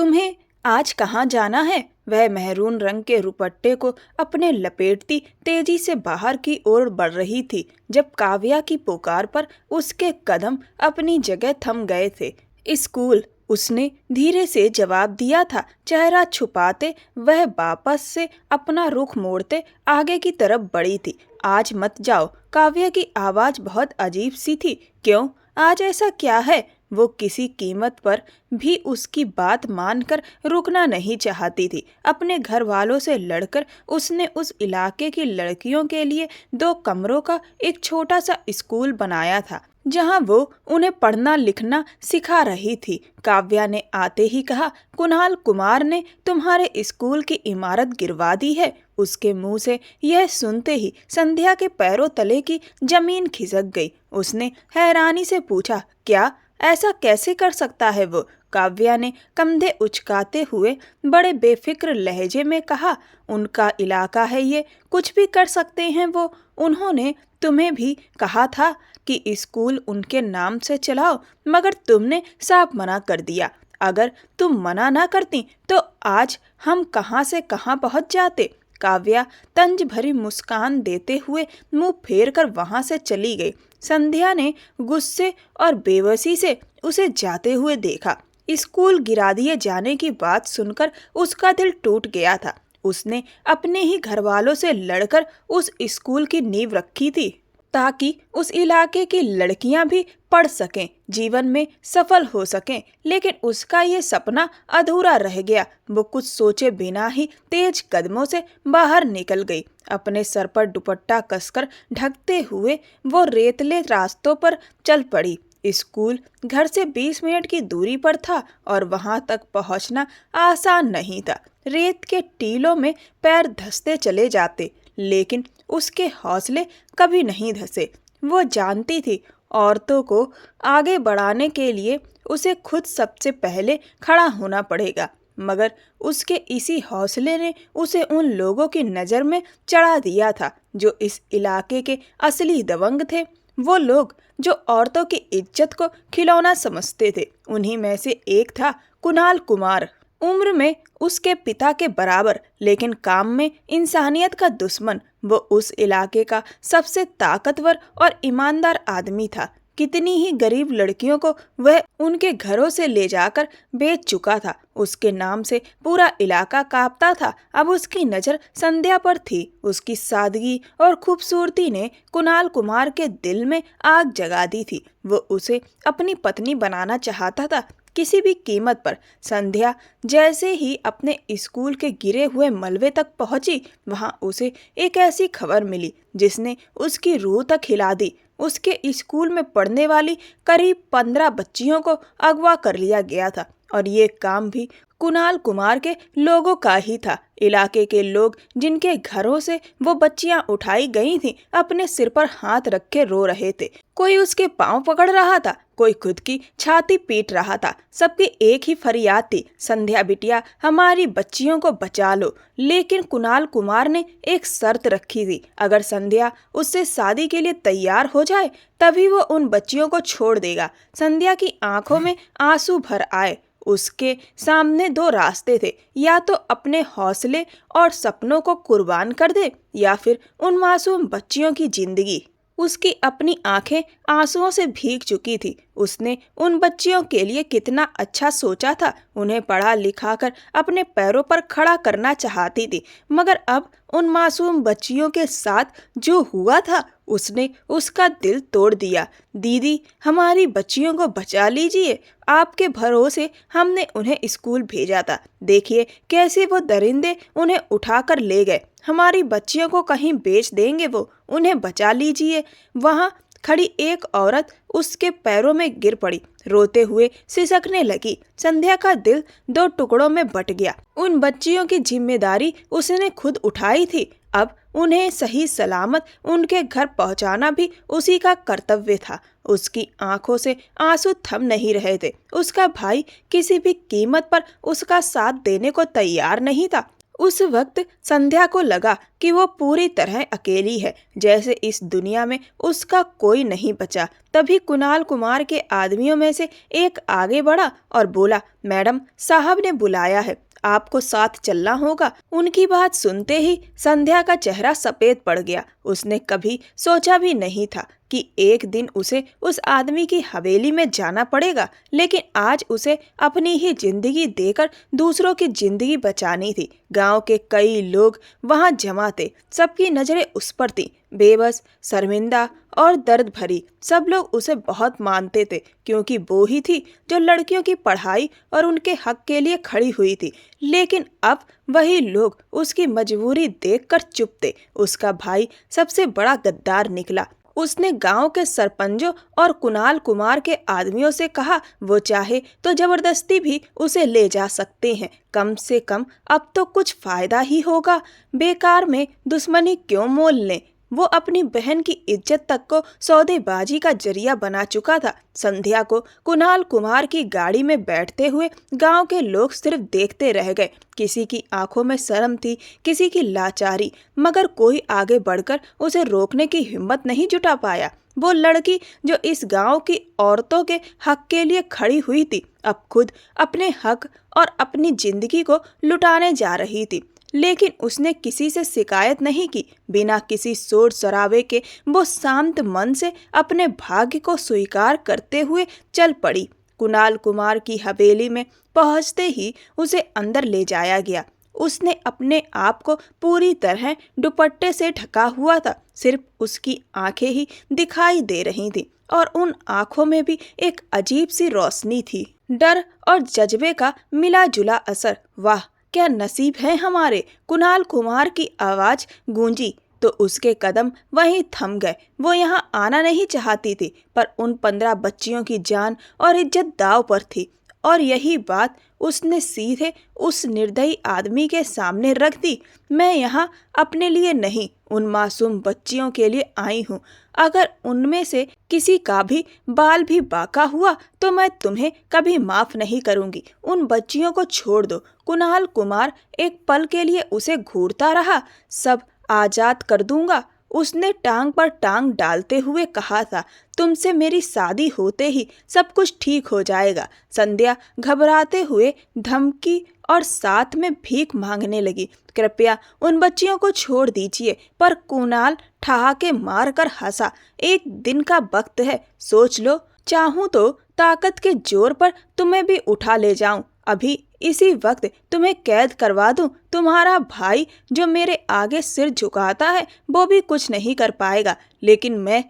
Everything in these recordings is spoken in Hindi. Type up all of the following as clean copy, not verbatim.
तुम्हें आज कहाँ जाना है? वह मेहरून रंग के रुपट्टे को अपने लपेटती तेजी से बाहर की ओर बढ़ रही थी जब काव्या की पुकार पर उसके कदम अपनी जगह थम गए थे। स्कूल, उसने धीरे से जवाब दिया था। चेहरा छुपाते वह वापस से अपना रुख मोड़ते आगे की तरफ बढ़ी थी। आज मत जाओ। काव्या की आवाज बहुत अजीब सी थी। क्यों? आज ऐसा क्या है? वो किसी कीमत पर भी उसकी बात मानकर रुकना नहीं चाहती थी। अपने घर वालों से लड़कर उसने उस इलाके की लड़कियों के लिए 2 कमरों का एक छोटा सा स्कूल बनाया था जहां वो उन्हें पढ़ना लिखना सिखा रही थी। काव्या ने आते ही कहा, कुणाल कुमार ने तुम्हारे स्कूल की इमारत गिरवा दी है। उसके मुंह से यह सुनते ही संध्या के पैरों तले की जमीन खिसक गई। उसने हैरानी से पूछा, क्या? ऐसा कैसे कर सकता है वो? काव्या ने कंधे उचकाते हुए बड़े बेफिक्र लहजे में कहा, उनका इलाका है ये, कुछ भी कर सकते हैं वो। उन्होंने तुम्हें भी कहा था कि स्कूल उनके नाम से चलाओ, मगर तुमने साफ मना कर दिया। अगर तुम मना ना करती तो आज हम कहाँ से कहाँ पहुँच जाते। काव्या तंज भरी मुस्कान देते हुए मुंह फेर कर वहां से चली गई। संध्या ने गुस्से और बेबसी से उसे जाते हुए देखा। स्कूल गिरा दिए जाने की बात सुनकर उसका दिल टूट गया था। उसने अपने ही घर वालों से लड़कर उस स्कूल की नींव रखी थी ताकि उस इलाके की लड़कियां भी पढ़ सकें, जीवन में सफल हो सकें। लेकिन उसका ये सपना अधूरा रह गया। वो कुछ सोचे बिना ही तेज कदमों से बाहर निकल गई। अपने सर पर दुपट्टा कसकर ढकते हुए वो रेतले रास्तों पर चल पड़ी। स्कूल घर से 20 मिनट की दूरी पर था और वहां तक पहुंचना आसान नहीं था। रेत के टीलों में पैर धंसते चले जाते, लेकिन उसके हौसले कभी नहीं धंसे। वो जानती थी औरतों को आगे बढ़ाने के लिए उसे खुद सबसे पहले खड़ा होना पड़ेगा, मगर उसके इसी हौसले ने उसे उन लोगों की नज़र में चढ़ा दिया था जो इस इलाके के असली दबंग थे। वो लोग जो औरतों की इज्जत को खिलौना समझते थे। उन्हीं में से एक था कुणाल कुमार। उम्र में उसके पिता के बराबर, लेकिन काम में इंसानियत का दुश्मन। वो उस इलाके का सबसे ताकतवर और ईमानदार आदमी था। कितनी ही गरीब लड़कियों को वह उनके घरों से ले जाकर बेच चुका था। उसके नाम से पूरा इलाका कांपता था। अब उसकी नज़र संध्या पर थी। उसकी सादगी और खूबसूरती ने कुणाल कुमार के दिल में आग जगा दी थी। वो उसे अपनी पत्नी बनाना चाहता था, किसी भी कीमत पर। संध्या जैसे ही अपने स्कूल के गिरे हुए मलबे तक पहुंची, वहां उसे एक ऐसी खबर मिली जिसने उसकी रूह तक हिला दी। उसके स्कूल में पढ़ने वाली करीब 15 बच्चियों को अगवा कर लिया गया था और ये काम भी कुणाल कुमार के लोगों का ही था। इलाके के लोग जिनके घरों से वो बच्चियां उठाई गई थीं, अपने सिर पर हाथ रखे रो रहे थे। कोई उसके पांव पकड़ रहा था, कोई खुद की छाती पीट रहा था। सबकी एक ही फरियाद थी, संध्या बिटिया, हमारी बच्चियों को बचा लो। लेकिन कुणाल कुमार ने एक शर्त रखी थी, अगर संध्या उससे शादी के लिए तैयार हो जाए तभी वो उन बच्चियों को छोड़ देगा। संध्या की आंखों में आंसू भर आए। उसके सामने 2 रास्ते थे, या तो अपने हौसले और सपनों को कुर्बान कर दे या फिर उन मासूम बच्चियों की जिंदगी। उसकी अपनी आंखें आंसुओं से भीग चुकी थी। उसने उन बच्चियों के लिए कितना अच्छा सोचा था। उन्हें पढ़ा लिखा कर अपने पैरों पर खड़ा करना चाहती थी, मगर अब उन मासूम बच्चियों के साथ जो हुआ था उसने उसका दिल तोड़ दिया। दीदी, हमारी बच्चियों को बचा लीजिए। आपके भरोसे हमने उन्हें स्कूल भेजा था। देखिए कैसे वो दरिंदे उन्हें उठाकर ले गए। हमारी बच्चियों को कहीं बेच देंगे वो। उन्हें बचा लीजिए। वहाँ खड़ी एक औरत उसके पैरों में गिर पड़ी, रोते हुए सिसकने लगी। संध्या का दिल 2 टुकड़ों में बट गया। उन बच्चियों की जिम्मेदारी उसने खुद उठाई थी, अब उन्हें सही सलामत उनके घर पहुंचाना भी उसी का कर्तव्य था। उसकी आंखों से आंसू थम नहीं रहे थे। उसका भाई किसी भी कीमत पर उसका साथ देने को तैयार नहीं था। उस वक्त संध्या को लगा कि वो पूरी तरह अकेली है, जैसे इस दुनिया में उसका कोई नहीं बचा। तभी कुणाल कुमार के आदमियों में से एक आगे बढ़ा और बोला, मैडम साहब ने बुलाया है, आपको साथ चलना होगा। उनकी बात सुनते ही संध्या का चेहरा सफेद पड़ गया। उसने कभी सोचा भी नहीं था कि एक दिन उसे उस आदमी की हवेली में जाना पड़ेगा, लेकिन आज उसे अपनी ही जिंदगी देकर दूसरों की जिंदगी बचानी थी। गांव के कई लोग वहां जमा थे, सबकी नजरें उस पर थी, बेबस, शर्मिंदा और दर्द भरी। सब लोग उसे बहुत मानते थे, क्योंकि वो ही थी जो लड़कियों की पढ़ाई और उनके हक के लिए खड़ी हुई थी। लेकिन अब वही लोग उसकी मजबूरी देखकर चुप थे। उसका भाई सबसे बड़ा गद्दार निकला। उसने गांव के सरपंचों और कुणाल कुमार के आदमियों से कहा, वो चाहे तो जबरदस्ती भी उसे ले जा सकते हैं, कम से कम अब तो कुछ फायदा ही होगा। बेकार में दुश्मनी क्यों मोल लें। वो अपनी बहन की इज्जत तक को सौदेबाजी का जरिया बना चुका था। संध्या को कुणाल कुमार की गाड़ी में बैठते हुए गांव के लोग सिर्फ देखते रह गए। किसी की आंखों में शर्म थी, किसी की लाचारी, मगर कोई आगे बढ़कर उसे रोकने की हिम्मत नहीं जुटा पाया। वो लड़की जो इस गांव की औरतों के हक के लिए खड़ी हुई थी, अब खुद अपने हक और अपनी जिंदगी को लुटाने जा रही थी। लेकिन उसने किसी से शिकायत नहीं की। बिना किसी शोर शराबे के वो शांत मन से अपने भाग्य को स्वीकार करते हुए चल पड़ी। कुणाल कुमार की हवेली में पहुंचते ही उसे अंदर ले जाया गया। उसने अपने आप को पूरी तरह दुपट्टे से ढका हुआ था। सिर्फ उसकी आंखें ही दिखाई दे रही थी और उन आंखों में भी एक अजीब सी रोशनी थी, डर और जज्बे का मिला जुला असर। वाह, क्या नसीब है हमारे। कुणाल कुमार की आवाज गूंजी तो उसके कदम वहीं थम गए। वो यहाँ आना नहीं चाहती थी, पर उन 15 बच्चियों की जान और इज्जत दांव पर थी, और यही बात उसने सीधे उस निर्दयी आदमी के सामने रख दी। मैं यहाँ अपने लिए नहीं, उन मासूम बच्चियों के लिए आई हूँ। अगर उनमें से किसी का भी बाल भी बाका हुआ तो मैं तुम्हें कभी माफ नहीं करूँगी। उन बच्चियों को छोड़ दो। कुणाल कुमार एक पल के लिए उसे घूरता रहा। सब आजाद कर दूंगा, उसने टांग पर टांग डालते हुए कहा था। तुमसे मेरी शादी होते ही सब कुछ ठीक हो जाएगा। संध्या घबराते हुए धमकी और साथ में भीख मांगने लगी। कृपया उन बच्चियों को छोड़ दीजिए। पर कुणाल ठहाके मार कर हंसा। एक दिन का वक्त है, सोच लो। चाहूं तो ताकत के जोर पर तुम्हें भी उठा ले जाऊं। अभी इसी वक्त तुम्हें कैद करवा दूं। तुम्हारा भाई जो मेरे आगे सिर झुकाता है वो भी कुछ नहीं कर पाएगा। लेकिन मैं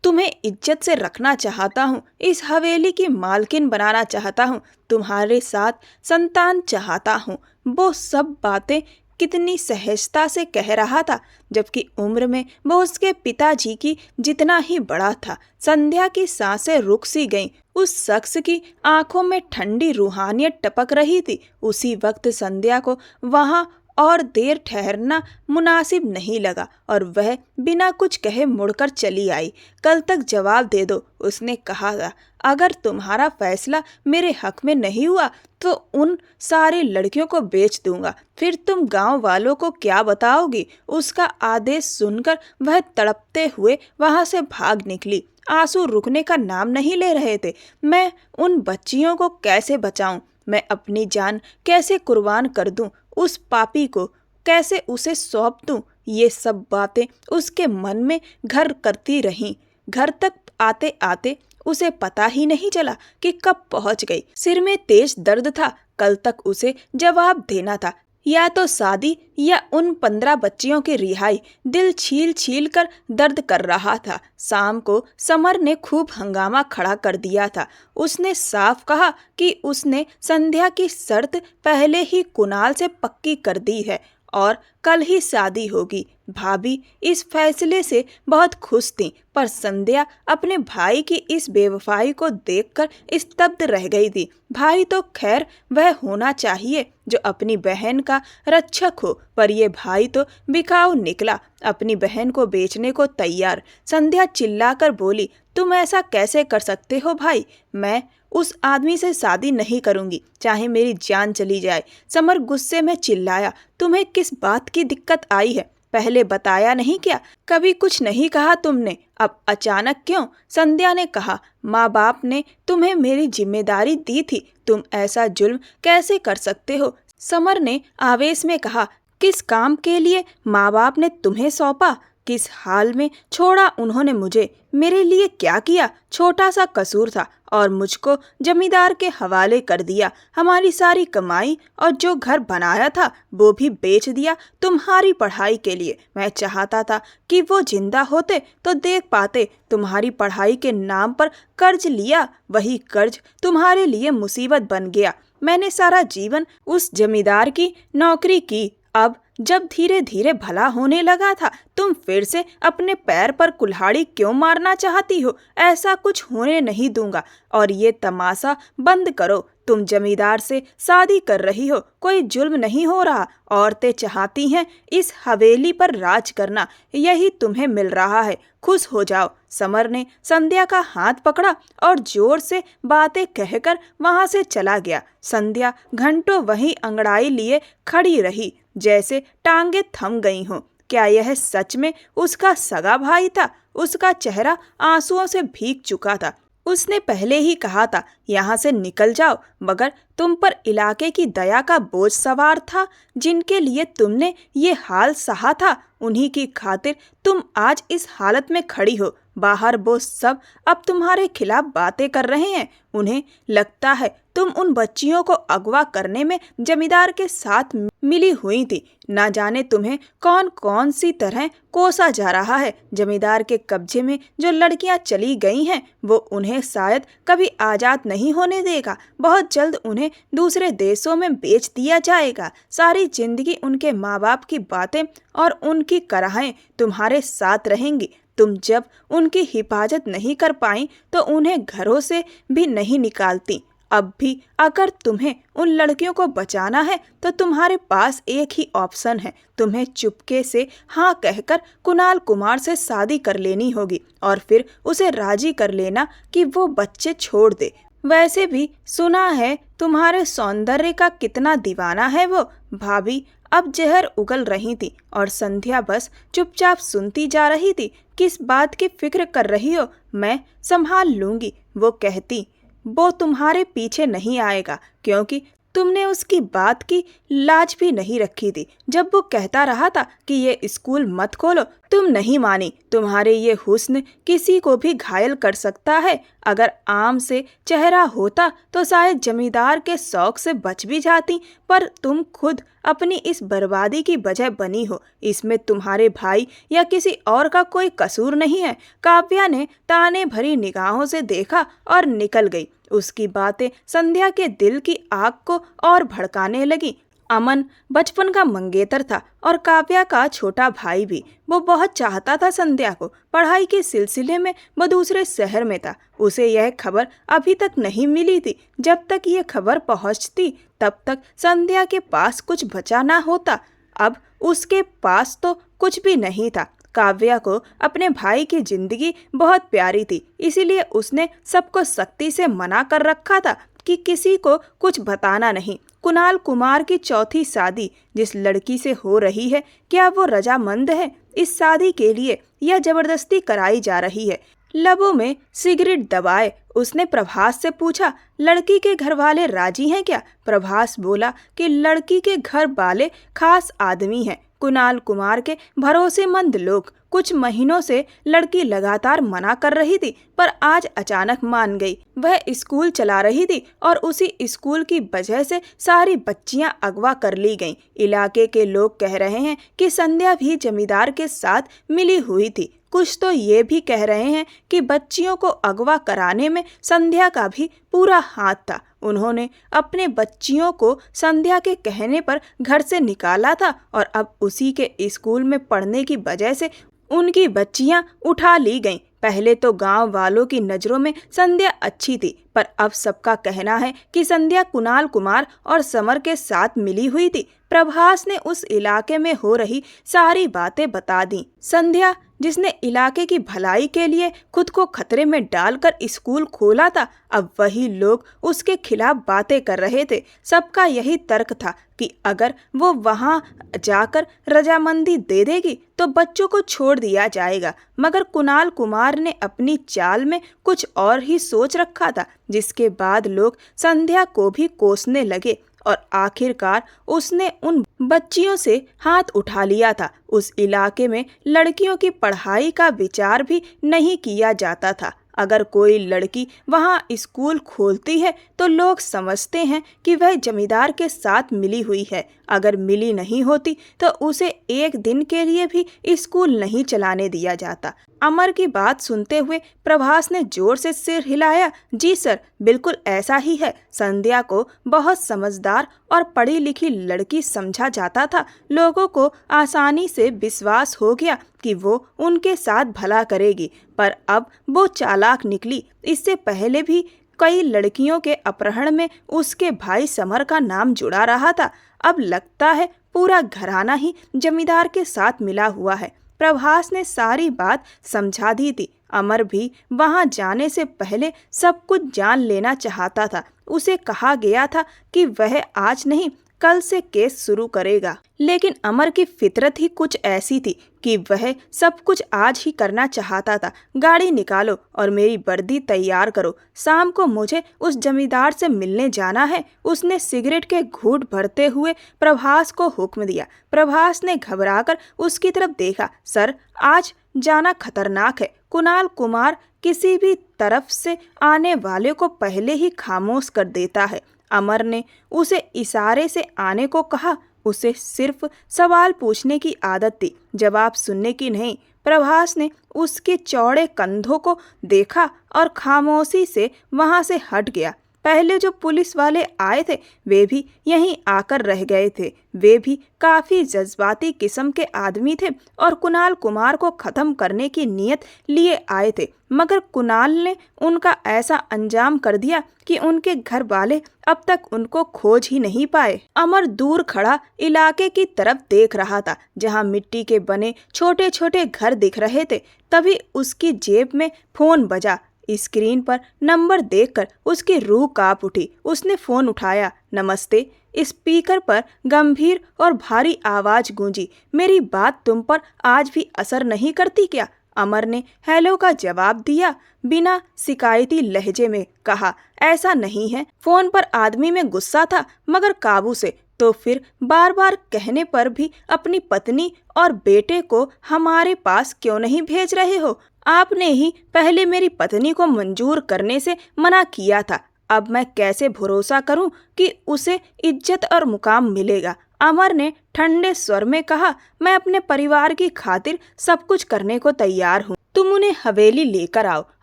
तुम्हें इज्जत से रखना चाहता हूँ, इस हवेली की मालकिन बनाना चाहता हूँ, तुम्हारे साथ संतान चाहता हूँ। वो सब बातें कितनी सहजता से कह रहा था, जबकि उम्र में वो उसके पिताजी की जितना ही बड़ा था। संध्या की सांसें रुक सी गईं। उस शख्स की आंखों में ठंडी रूहानियत टपक रही थी। उसी वक्त संध्या को वहां और देर ठहरना मुनासिब नहीं लगा और वह बिना कुछ कहे मुड़कर चली आई। कल तक जवाब दे दो, उसने कहा था। अगर तुम्हारा फैसला मेरे हक में नहीं हुआ तो उन सारी लड़कियों को बेच दूंगा। फिर तुम गांव वालों को क्या बताओगी। उसका आदेश सुनकर वह तड़पते हुए वहां से भाग निकली। आंसू रुकने का नाम नहीं ले रहे थे। मैं उन बच्चियों को कैसे बचाऊं, मैं अपनी जान कैसे कुर्बान कर दूं, उस पापी को कैसे उसे सौंप दूं। ये सब बातें उसके मन में घर करती रहीं। घर तक आते आते उसे पता ही नहीं चला कि कब पहुंच गई। सिर में तेज दर्द था। कल तक उसे जवाब देना था, या तो शादी या उन 15 बच्चियों की रिहाई। दिल छील छील कर दर्द कर रहा था। शाम को समर ने खूब हंगामा खड़ा कर दिया था। उसने साफ कहा कि उसने संध्या की शर्त पहले ही कुणाल से पक्की कर दी है और कल ही शादी होगी। भाभी इस फैसले से बहुत खुश थीं, पर संध्या अपने भाई की इस बेवफाई को देखकर स्तब्ध रह गई थी। भाई तो खैर वह होना चाहिए जो अपनी बहन का रक्षक हो, पर ये भाई तो बिकाऊ निकला, अपनी बहन को बेचने को तैयार। संध्या चिल्लाकर बोली, तुम ऐसा कैसे कर सकते हो भाई। मैं उस आदमी से शादी नहीं करूंगी, चाहे मेरी जान चली जाए। समर गुस्से में चिल्लाया। तुम्हें किस बात की दिक्कत आई है? पहले बताया नहीं क्या? कभी कुछ नहीं कहा तुमने, अब अचानक क्यों? संध्या ने कहा, माँ बाप ने तुम्हें मेरी जिम्मेदारी दी थी, तुम ऐसा जुल्म कैसे कर सकते हो? समर ने आवेश में कहा, किस काम के लिए माँ बाप ने तुम्हें सौंपा? किस हाल में छोड़ा उन्होंने मुझे? मेरे लिए क्या किया? छोटा सा कसूर था और मुझको जमींदार के हवाले कर दिया। हमारी सारी कमाई और जो घर बनाया था वो भी बेच दिया तुम्हारी पढ़ाई के लिए। मैं चाहता था कि वो जिंदा होते तो देख पाते। तुम्हारी पढ़ाई के नाम पर कर्ज लिया, वही कर्ज तुम्हारे लिए मुसीबत बन गया। मैंने सारा जीवन उस जमींदार की नौकरी की। अब जब धीरे धीरे भला होने लगा था, तुम फिर से अपने पैर पर कुल्हाड़ी क्यों मारना चाहती हो? ऐसा कुछ होने नहीं दूंगा। और ये तमाशा बंद करो। तुम जमींदार से शादी कर रही हो, कोई जुल्म नहीं हो रहा। औरतें चाहती हैं इस हवेली पर राज करना, यही तुम्हें मिल रहा है। खुश हो जाओ। समर ने संध्या का हाथ पकड़ा और जोर से बातें कहकर वहां से चला गया। संध्या घंटों वहीं अंगड़ाई लिए खड़ी रही, जैसे टांगे थम गई हों। क्या यह सच में उसका सगा भाई था? उसका चेहरा आंसुओं से भीग चुका था। उसने पहले ही कहा था, यहाँ से निकल जाओ, मगर तुम पर इलाके की दया का बोझ सवार था। जिनके लिए तुमने ये हाल सहा था, उन्हीं की खातिर तुम आज इस हालत में खड़ी हो। बाहर वो सब अब तुम्हारे खिलाफ बातें कर रहे हैं। उन्हें लगता है तुम उन बच्चियों को अगवा करने में जमींदार के साथ मिली हुई थी। ना जाने तुम्हें कौन कौन सी तरह कोसा जा रहा है। जमींदार के कब्जे में जो लड़कियां चली गई हैं, वो उन्हें शायद कभी आज़ाद नहीं होने देगा। बहुत जल्द उन्हें दूसरे देशों में बेच दिया जाएगा। सारी जिंदगी उनके माँ बाप की बातें और उनकी कराहें तुम्हारे साथ रहेंगी। तुम जब उनकी हिफाजत नहीं कर पाई तो उन्हें घरों से भी नहीं निकालती। अब भी अगर तुम्हें उन लड़कियों को बचाना है तो तुम्हारे पास एक ही ऑप्शन है। तुम्हें चुपके से हाँ कहकर कुणाल कुमार से शादी कर लेनी होगी और फिर उसे राजी कर लेना कि वो बच्चे छोड़ दे। वैसे भी सुना है तुम्हारे सौंदर्य का कितना दीवाना है वो। भाभी अब जहर उगल रही थी और संध्या बस चुपचाप सुनती जा रही थी। किस बात की फिक्र कर रही हो? मैं संभाल लूंगी, वो कहती। वो तुम्हारे पीछे नहीं आएगा, क्योंकि तुमने उसकी बात की लाज भी नहीं रखी थी। जब वो कहता रहा था कि ये स्कूल मत खोलो, तुम नहीं मानी। तुम्हारे ये हुस्न किसी को भी घायल कर सकता है। अगर आम से चेहरा होता तो शायद जमींदार के शौक से बच भी जाती, पर तुम खुद अपनी इस बर्बादी की वजह बनी हो। इसमें तुम्हारे भाई या किसी और का कोई कसूर नहीं है। काव्या ने ताने भरी निगाहों से देखा और निकल गई। उसकी बातें संध्या के दिल की आग को और भड़काने लगी। अमन बचपन का मंगेतर था और काव्या का छोटा भाई भी। वो बहुत चाहता था संध्या को। पढ़ाई के सिलसिले में वो दूसरे शहर में था। उसे यह खबर अभी तक नहीं मिली थी। जब तक ये खबर पहुंचती तब तक संध्या के पास कुछ बचा ना होता। अब उसके पास तो कुछ भी नहीं था। काव्या को अपने भाई की जिंदगी बहुत प्यारी थी, इसीलिए उसने सबको सख्ती से मना कर रखा था कि किसी को कुछ बताना नहीं। कुणाल कुमार की चौथी शादी जिस लड़की से हो रही है, क्या वो रजामंद है इस शादी के लिए या जबरदस्ती कराई जा रही है? लबों में सिगरेट दबाए उसने प्रभास से पूछा, लड़की के घर वाले राजी हैं क्या? प्रभास बोला कि लड़की के घर वाले खास आदमी हैं, कुणाल कुमार के भरोसेमंद लोग। कुछ महीनों से लड़की लगातार मना कर रही थी, पर आज अचानक मान गई। वह स्कूल चला रही थी और उसी स्कूल की वजह से सारी बच्चियां अगवा कर ली गईं। इलाके के लोग कह रहे हैं कि संध्या भी जमींदार के साथ मिली हुई थी। कुछ तो ये भी कह रहे हैं कि बच्चियों को अगवा कराने में संध्या का भी पूरा हाथ था। उन्होंने अपने बच्चियों को संध्या के कहने पर घर से निकाला था और अब उसी के स्कूल में पढ़ने की वजह से उनकी बच्चियां उठा ली गईं। पहले तो गांव वालों की नज़रों में संध्या अच्छी थी, पर अब सबका कहना है कि संध्या कुणाल कुमार और समर के साथ मिली हुई थी। प्रभास ने उस इलाके में हो रही सारी बातें बता दी। संध्या जिसने इलाके की भलाई के लिए खुद को खतरे में डालकर स्कूल खोला था, अब वही लोग उसके खिलाफ बातें कर रहे थे। सबका यही तर्क था कि अगर वो वहां जाकर रजामंदी दे देगी तो बच्चों को छोड़ दिया जाएगा। मगर कुणाल कुमार ने अपनी चाल में कुछ और ही सोच रखा था, जिसके बाद लोग संध्या को भी कोसने लगे और आखिरकार उसने उन बच्चियों से हाथ उठा लिया था। उस इलाके में लड़कियों की पढ़ाई का विचार भी नहीं किया जाता था। अगर कोई लड़की वहां स्कूल खोलती है तो लोग समझते हैं कि वह जमींदार के साथ मिली हुई है। अगर मिली नहीं होती तो उसे एक दिन के लिए भी स्कूल नहीं चलाने दिया जाता। अमर की बात सुनते हुए प्रभास ने जोर से सिर हिलाया। जी सर, बिल्कुल ऐसा ही है। संध्या को बहुत समझदार और पढ़ी लिखी लड़की समझा जाता था। लोगों को आसानी से विश्वास हो गया कि वो उनके साथ भला करेगी, पर अब वो चालाक निकली। इससे पहले भी कई लड़कियों के अपहरण में उसके भाई समर का नाम जुड़ा रहा था। अब लगता है पूरा घराना ही जमींदार के साथ मिला हुआ है। प्रभास ने सारी बात समझा दी थी। अमर भी वहां जाने से पहले सब कुछ जान लेना चाहता था। उसे कहा गया था कि वह आज नहीं कल से केस शुरू करेगा, लेकिन अमर की फितरत ही कुछ ऐसी थी कि वह सब कुछ आज ही करना चाहता था। गाड़ी निकालो और मेरी वर्दी तैयार करो, शाम को मुझे उस जमींदार से मिलने जाना है। उसने सिगरेट के घूंट भरते हुए प्रभास को हुक्म दिया। प्रभास ने घबराकर उसकी तरफ देखा। सर, आज जाना खतरनाक है। कुणाल कुमार किसी भी तरफ से आने वाले को पहले ही खामोश कर देता है। अमर ने उसे इशारे से आने को कहा। उसे सिर्फ सवाल पूछने की आदत थी, जवाब सुनने की नहीं। प्रभास ने उसके चौड़े कंधों को देखा और खामोशी से वहां से हट गया। पहले जो पुलिस वाले आए थे वे भी यहीं आकर रह गए थे। वे भी काफी जज्बाती किस्म के आदमी थे और कुणाल कुमार को खत्म करने की नीयत लिए आए थे। मगर कुणाल ने उनका ऐसा अंजाम कर दिया कि उनके घर वाले अब तक उनको खोज ही नहीं पाए। अमर दूर खड़ा इलाके की तरफ देख रहा था, जहां मिट्टी के बने छोटे छोटे घर दिख रहे थे। तभी उसकी जेब में फोन बजा। स्क्रीन पर नंबर देखकर उसकी रूह कांप उठी। उसने फोन उठाया। नमस्ते। स्पीकर पर गंभीर और भारी आवाज गूंजी। मेरी बात तुम पर आज भी असर नहीं करती क्या? अमर ने हेलो का जवाब दिया, बिना शिकायती लहजे में कहा, ऐसा नहीं है। फोन पर आदमी में गुस्सा था, मगर काबू से। तो फिर बार बार कहने पर भी अपनी पत्नी और बेटे को हमारे पास क्यों नहीं भेज रहे हो? आपने ही पहले मेरी पत्नी को मंजूर करने से मना किया था। अब मैं कैसे भरोसा करूं कि उसे इज्जत और मुकाम मिलेगा? अमर ने ठंडे स्वर में कहा, मैं अपने परिवार की खातिर सब कुछ करने को तैयार हूँ। तुम उन्हें हवेली लेकर आओ।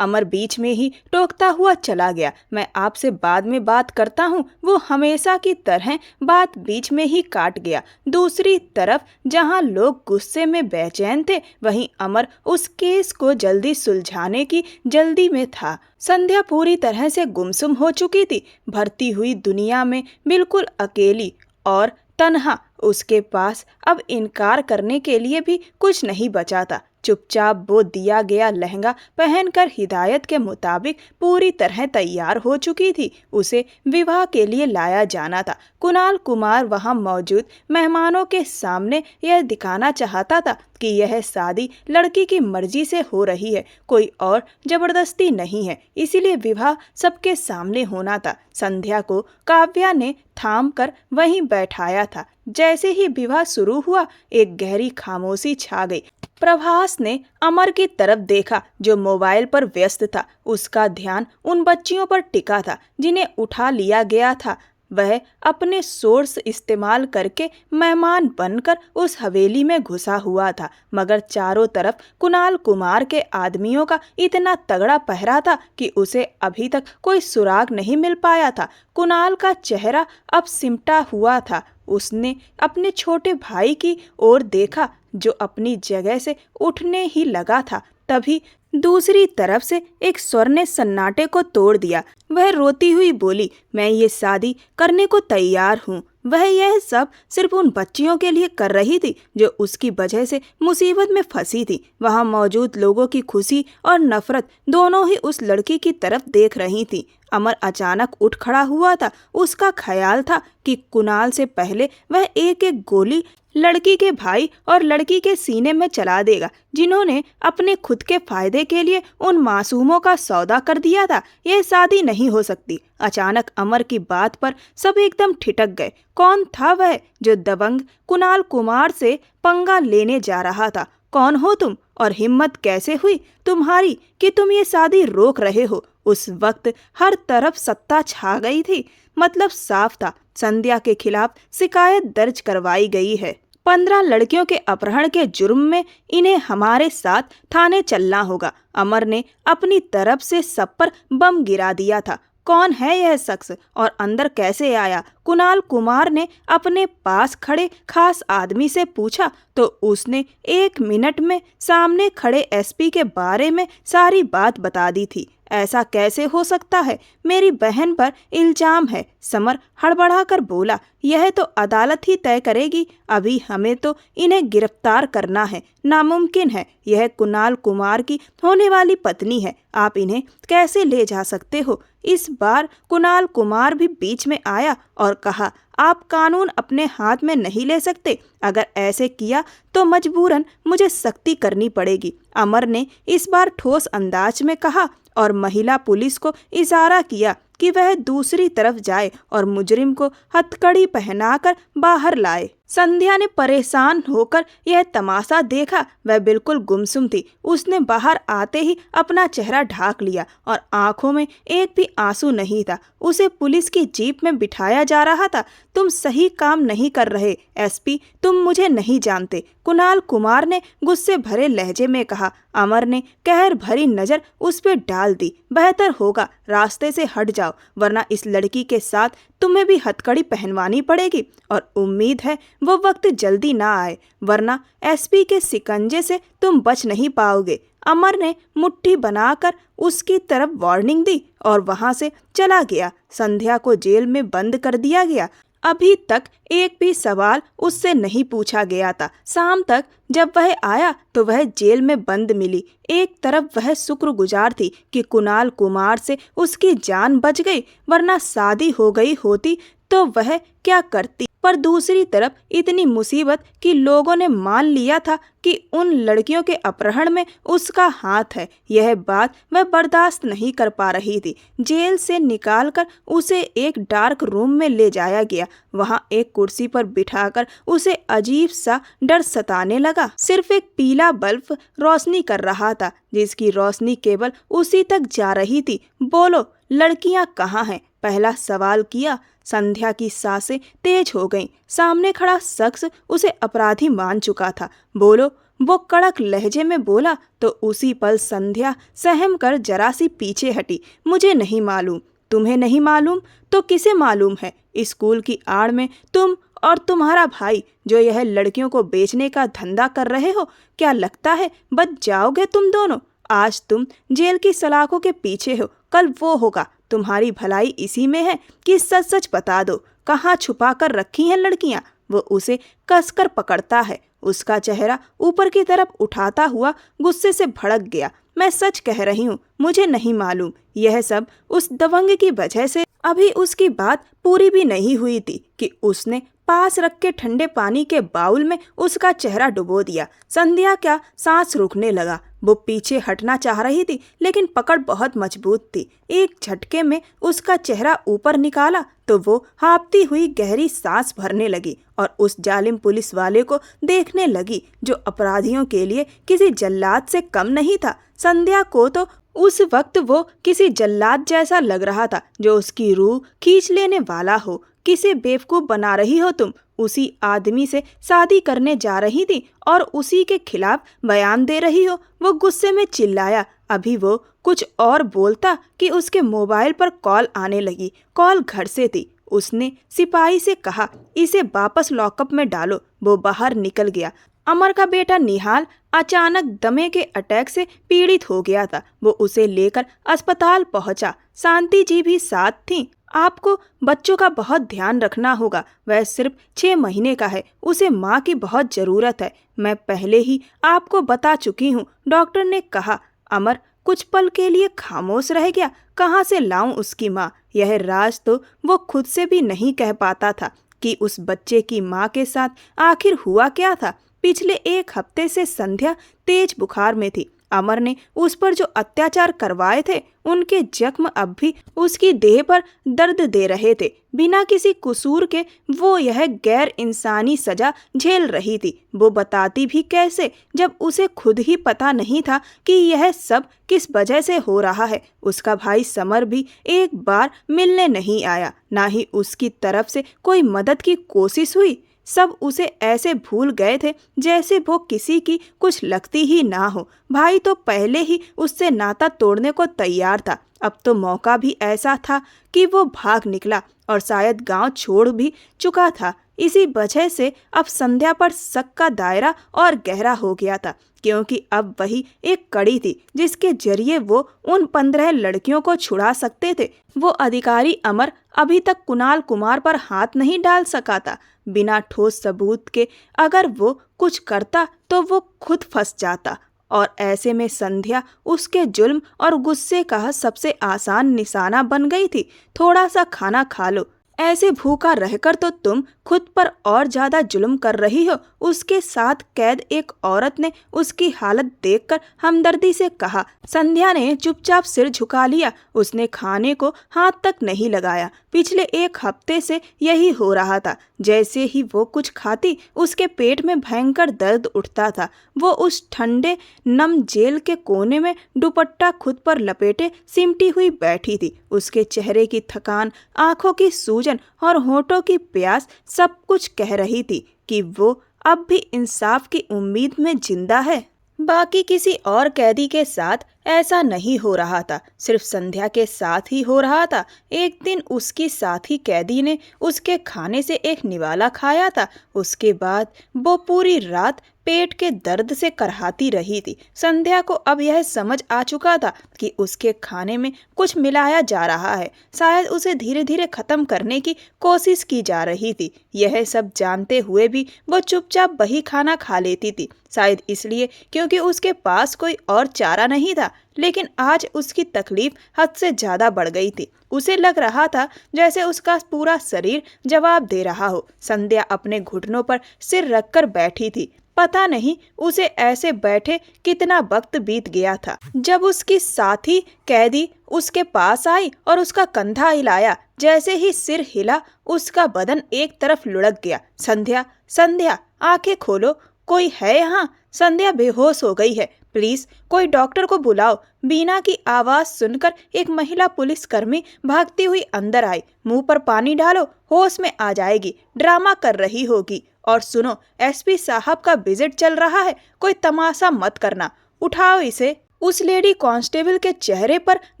अमर बीच में ही टोकता हुआ चला गया। मैं आपसे बाद में बात करता हूँ। वो हमेशा की तरह बात बीच में ही काट गया। दूसरी तरफ जहाँ लोग गुस्से में बेचैन थे, वहीं अमर उस केस को जल्दी सुलझाने की जल्दी में था। संध्या पूरी तरह से गुमसुम हो चुकी थी, भरती हुई दुनिया में बिल्कुल अकेली और तन्हा। उसके पास अब इनकार करने के लिए भी कुछ नहीं बचा था। चुपचाप वो दिया गया लहंगा पहनकर हिदायत के मुताबिक पूरी तरह तैयार हो चुकी थी। उसे विवाह के लिए लाया जाना था। कुणाल कुमार वहां मौजूद मेहमानों के सामने यह दिखाना चाहता था कि यह शादी लड़की की मर्जी से हो रही है, कोई और जबरदस्ती नहीं है। इसीलिए विवाह सबके सामने होना था। संध्या को काव्या ने थाम कर वहीं बैठाया था। जैसे ही विवाह शुरू हुआ, एक गहरी खामोशी छा गई। प्रभास ने अमर की तरफ देखा, जो मोबाइल पर व्यस्त था। उसका ध्यान उन बच्चियों पर टिका था जिन्हें उठा लिया गया था। वह अपने सोर्स इस्तेमाल करके मेहमान बनकर उस हवेली में घुसा हुआ था, मगर चारों तरफ कुणाल कुमार के आदमियों का इतना तगड़ा पहरा था कि उसे अभी तक कोई सुराग नहीं मिल पाया था। कुणाल का चेहरा अब सिमटा हुआ था। उसने अपने छोटे भाई की ओर देखा, जो अपनी जगह से उठने ही लगा था। तभी दूसरी तरफ से एक स्वर ने सन्नाटे को तोड़ दिया। वह रोती हुई बोली, मैं ये शादी करने को तैयार हूँ। वह यह सब सिर्फ उन बच्चियों के लिए कर रही थी जो उसकी वजह से मुसीबत में फंसी थी। वहां मौजूद लोगों की खुशी और नफरत दोनों ही उस लड़की की तरफ देख रही थी। अमर अचानक उठ खड़ा हुआ था। उसका ख्याल था कि कुणाल से पहले वह एक एक गोली लड़की के भाई और लड़की के सीने में चला देगा, जिन्होंने अपने खुद के फायदे के लिए उन मासूमों का सौदा कर दिया था। यह शादी नहीं हो सकती। अचानक अमर की बात पर सब एकदम ठिठक गए। कौन था वह जो दबंग कुणाल कुमार से पंगा लेने जा रहा था? कौन हो तुम और हिम्मत कैसे हुई तुम्हारी कि तुम ये शादी रोक रहे हो? उस वक्त हर तरफ सत्ता छा गई थी। मतलब साफ था, संध्या के खिलाफ शिकायत दर्ज करवाई गई है। 15 लड़कियों के अपहरण के जुर्म में इन्हें हमारे साथ थाने चलना होगा। अमर ने अपनी तरफ से सब पर बम गिरा दिया था। कौन है यह शख्स और अंदर कैसे आया? कुणाल कुमार ने अपने पास खड़े खास आदमी से पूछा तो उसने 1 मिनट में सामने खड़े एसपी के बारे में सारी बात बता दी थी। ऐसा कैसे हो सकता है? मेरी बहन पर इल्जाम है। समर हड़बड़ाकर बोला। यह तो अदालत ही तय करेगी। अभी हमें तो इन्हें गिरफ्तार करना है। नामुमकिन है। यह कुणाल कुमार की होने वाली पत्नी है। आप इन्हें कैसे ले जा सकते हो? इस बार कुणाल कुमार भी बीच में आया और कहा, आप कानून अपने हाथ में नहीं ले सकते। अगर ऐसे किया तो मजबूरन मुझे सख्ती करनी पड़ेगी। अमर ने इस बार ठोस अंदाज में कहा और महिला पुलिस को इशारा किया कि वह दूसरी तरफ जाए और मुजरिम को हथकड़ी पहनाकर बाहर लाए। संध्या ने परेशान होकर यह तमाशा देखा। वह बिल्कुल गुमसुम थी। उसने बाहर आते ही अपना चेहरा ढाक लिया और आंखों में एक भी आंसू नहीं था। उसे पुलिस की जीप में बिठाया जा रहा था। तुम सही काम नहीं कर रहे एसपी, तुम मुझे नहीं जानते, कुणाल कुमार ने गुस्से भरे लहजे में कहा। अमर ने कहर भरी नजर उस पर डाल दी। बेहतर होगा रास्ते से हट जाओ, वरना इस लड़की के साथ तुम्हें भी हथकड़ी पहनवानी पड़ेगी और उम्मीद है वो वक्त जल्दी ना आए, वरना एसपी के शिकंजे से तुम बच नहीं पाओगे। अमर ने मुट्ठी बनाकर उसकी तरफ वार्निंग दी और वहां से चला गया। संध्या को जेल में बंद कर दिया गया। अभी तक एक भी सवाल उससे नहीं पूछा गया था। शाम तक जब वह आया तो वह जेल में बंद मिली। एक तरफ वह शुक्रगुजार थी कि कुणाल कुमार से उसकी जान बच गई, वरना शादी हो गई होती तो वह क्या करती। पर दूसरी तरफ इतनी मुसीबत कि लोगों ने मान लिया था कि उन लड़कियों के अपहरण में उसका हाथ है। यह बात वह बर्दाश्त नहीं कर पा रही थी। जेल से निकालकर उसे एक डार्क रूम में ले जाया गया। वहां एक कुर्सी पर बिठाकर उसे अजीब सा डर सताने लगा। सिर्फ एक पीला बल्ब रोशनी कर रहा था, जिसकी रोशनी केवल उसी तक जा रही थी। बोलो, लड़कियां कहाँ हैं? पहला सवाल किया। संध्या की सांसें तेज हो गईं। सामने खड़ा शख्स उसे अपराधी मान चुका था। बोलो, वो कड़क लहजे में बोला तो उसी पल संध्या सहम कर जरा सी पीछे हटी। मुझे नहीं मालूम। तुम्हें नहीं मालूम तो किसे मालूम है? स्कूल की आड़ में तुम और तुम्हारा भाई जो यह लड़कियों को बेचने का धंधा कर रहे हो, क्या लगता है बच जाओगे तुम दोनों? आज तुम जेल की सलाखों के पीछे हो, कल वो होगा। तुम्हारी भलाई इसी में है कि सच सच बता दो, कहाँ छुपा कर रखी हैं लड़कियां? वो उसे कसकर पकड़ता है। उसका चेहरा ऊपर की तरफ उठाता हुआ गुस्से से भड़क गया। मैं सच कह रही हूँ, मुझे नहीं मालूम। यह सब उस दबंग की वजह से। अभी उसकी बात पूरी भी नहीं हुई थी कि उसने पास रख के ठंडे पानी के बाउल में उसका चेहरा डुबो दिया। संध्या का सांस रुकने लगा। वो पीछे हटना चाह रही थी, लेकिन पकड़ बहुत मजबूत थी। एक झटके में उसका चेहरा ऊपर निकाला तो वो हाँफती हुई गहरी सांस भरने लगी और उस जालिम पुलिस वाले को देखने लगी जो अपराधियों के लिए किसी जल्लाद से कम नहीं था। संध्या को तो उस वक्त वो किसी जल्लाद जैसा लग रहा था जो उसकी रूह खींच लेने वाला हो। किसे बेवकूफ बना रही हो तुम? उसी आदमी से शादी करने जा रही थी और उसी के खिलाफ बयान दे रही हो। वो गुस्से में चिल्लाया। अभी वो कुछ और बोलता कि उसके मोबाइल पर कॉल आने लगी। कॉल घर से थी। उसने सिपाही से कहा, इसे वापस लॉकअप में डालो। वो बाहर निकल गया। अमर का बेटा निहाल अचानक दमे के अटैक से पीड़ित हो गया था। वो उसे लेकर अस्पताल पहुंचा। शांति जी भी साथ थीं। आपको बच्चों का बहुत ध्यान रखना होगा। वह सिर्फ 6 महीने का है, उसे माँ की बहुत ज़रूरत है। मैं पहले ही आपको बता चुकी हूँ, डॉक्टर ने कहा। अमर कुछ पल के लिए खामोश रह गया। कहाँ से लाऊं उसकी माँ? यह राज तो वो खुद से भी नहीं कह पाता था कि उस बच्चे की माँ के साथ आखिर हुआ क्या था। पिछले 1 हफ्ते से संध्या तेज बुखार में थी। अमर ने उस पर जो अत्याचार करवाए थे, उनके जख्म अब भी उसकी देह पर दर्द दे रहे थे। बिना किसी कसूर के वो यह गैर इंसानी सजा झेल रही थी। वो बताती भी कैसे, जब उसे खुद ही पता नहीं था कि यह सब किस वजह से हो रहा है। उसका भाई समर भी एक बार मिलने नहीं आया, ना ही उसकी तरफ से कोई मदद की कोशिश हुई। सब उसे ऐसे भूल गए थे जैसे वो किसी की कुछ लगती ही ना हो। भाई तो पहले ही उससे नाता तोड़ने को तैयार था। अब तो मौका भी ऐसा था कि वो भाग निकला और शायद गांव छोड़ भी चुका था। इसी वजह से अब संध्या पर शक का दायरा और गहरा हो गया था, क्योंकि अब वही एक कड़ी थी जिसके जरिए वो उन 15 लड़कियों को छुड़ा सकते थे। वो अधिकारी अमर अभी तक कुणाल कुमार पर हाथ नहीं डाल सका था। बिना ठोस सबूत के अगर वो कुछ करता तो वो खुद फंस जाता, और ऐसे में संध्या उसके जुल्म और गुस्से का सबसे आसान निशाना बन गई थी। थोड़ा सा खाना खा लो, ऐसे भूखा रहकर तो तुम खुद पर और ज्यादा जुल्म कर रही हो। उसके साथ कैद एक औरत ने उसकी हालत देखकर हमदर्दी से कहा। संध्या ने चुपचाप सिर झुका लिया। उसने खाने को हाथ तक नहीं लगाया। पिछले 1 हफ्ते से यही हो रहा था। जैसे ही वो कुछ खाती, उसके पेट में भयंकर दर्द उठता था। वो उस ठंडे नम जेल के कोने में दुपट्टा खुद पर लपेटे सिमटी हुई बैठी थी। उसके चेहरे की थकान, आंखों की सूजन और होठों की प्यास सब कुछ कह रही थी कि वो अब भी इंसाफ की उम्मीद में जिंदा है। बाकी किसी और कैदी के साथ ऐसा नहीं हो रहा था, सिर्फ संध्या के साथ ही हो रहा था। एक दिन उसकी साथी कैदी ने उसके खाने से एक निवाला खाया था। उसके बाद वो पूरी रात पेट के दर्द से करहाती रही थी। संध्या को अब यह समझ आ चुका था कि उसके खाने में कुछ मिलाया जा रहा है। शायद उसे धीरे धीरे खत्म करने की कोशिश की जा रही थी। यह सब जानते हुए भी वो चुपचाप वही खाना खा लेती थी, शायद इसलिए क्योंकि उसके पास कोई और चारा नहीं था। लेकिन आज उसकी तकलीफ हद से ज्यादा बढ़ गई थी। उसे लग रहा था जैसे उसका पूरा शरीर जवाब दे रहा हो। संध्या अपने घुटनों पर सिर रखकर बैठी थी। पता नहीं उसे ऐसे बैठे कितना वक्त बीत गया था। जब उसकी साथी कैदी उसके पास आई और उसका कंधा हिलाया, जैसे ही सिर हिला उसका बदन एक तरफ लुढ़क गया। संध्या, संध्या, आंखें खोलो, कोई है यहाँ? संध्या बेहोश हो गई है, प्लीज कोई डॉक्टर को बुलाओ। बीना की आवाज सुनकर एक महिला पुलिसकर्मी भागती हुई अंदर आई। मुंह पर पानी डालो, होश में आ जाएगी, ड्रामा कर रही होगी। और सुनो, एसपी साहब का विजिट चल रहा है, कोई तमाशा मत करना, उठाओ इसे। उस लेडी कांस्टेबल के चेहरे पर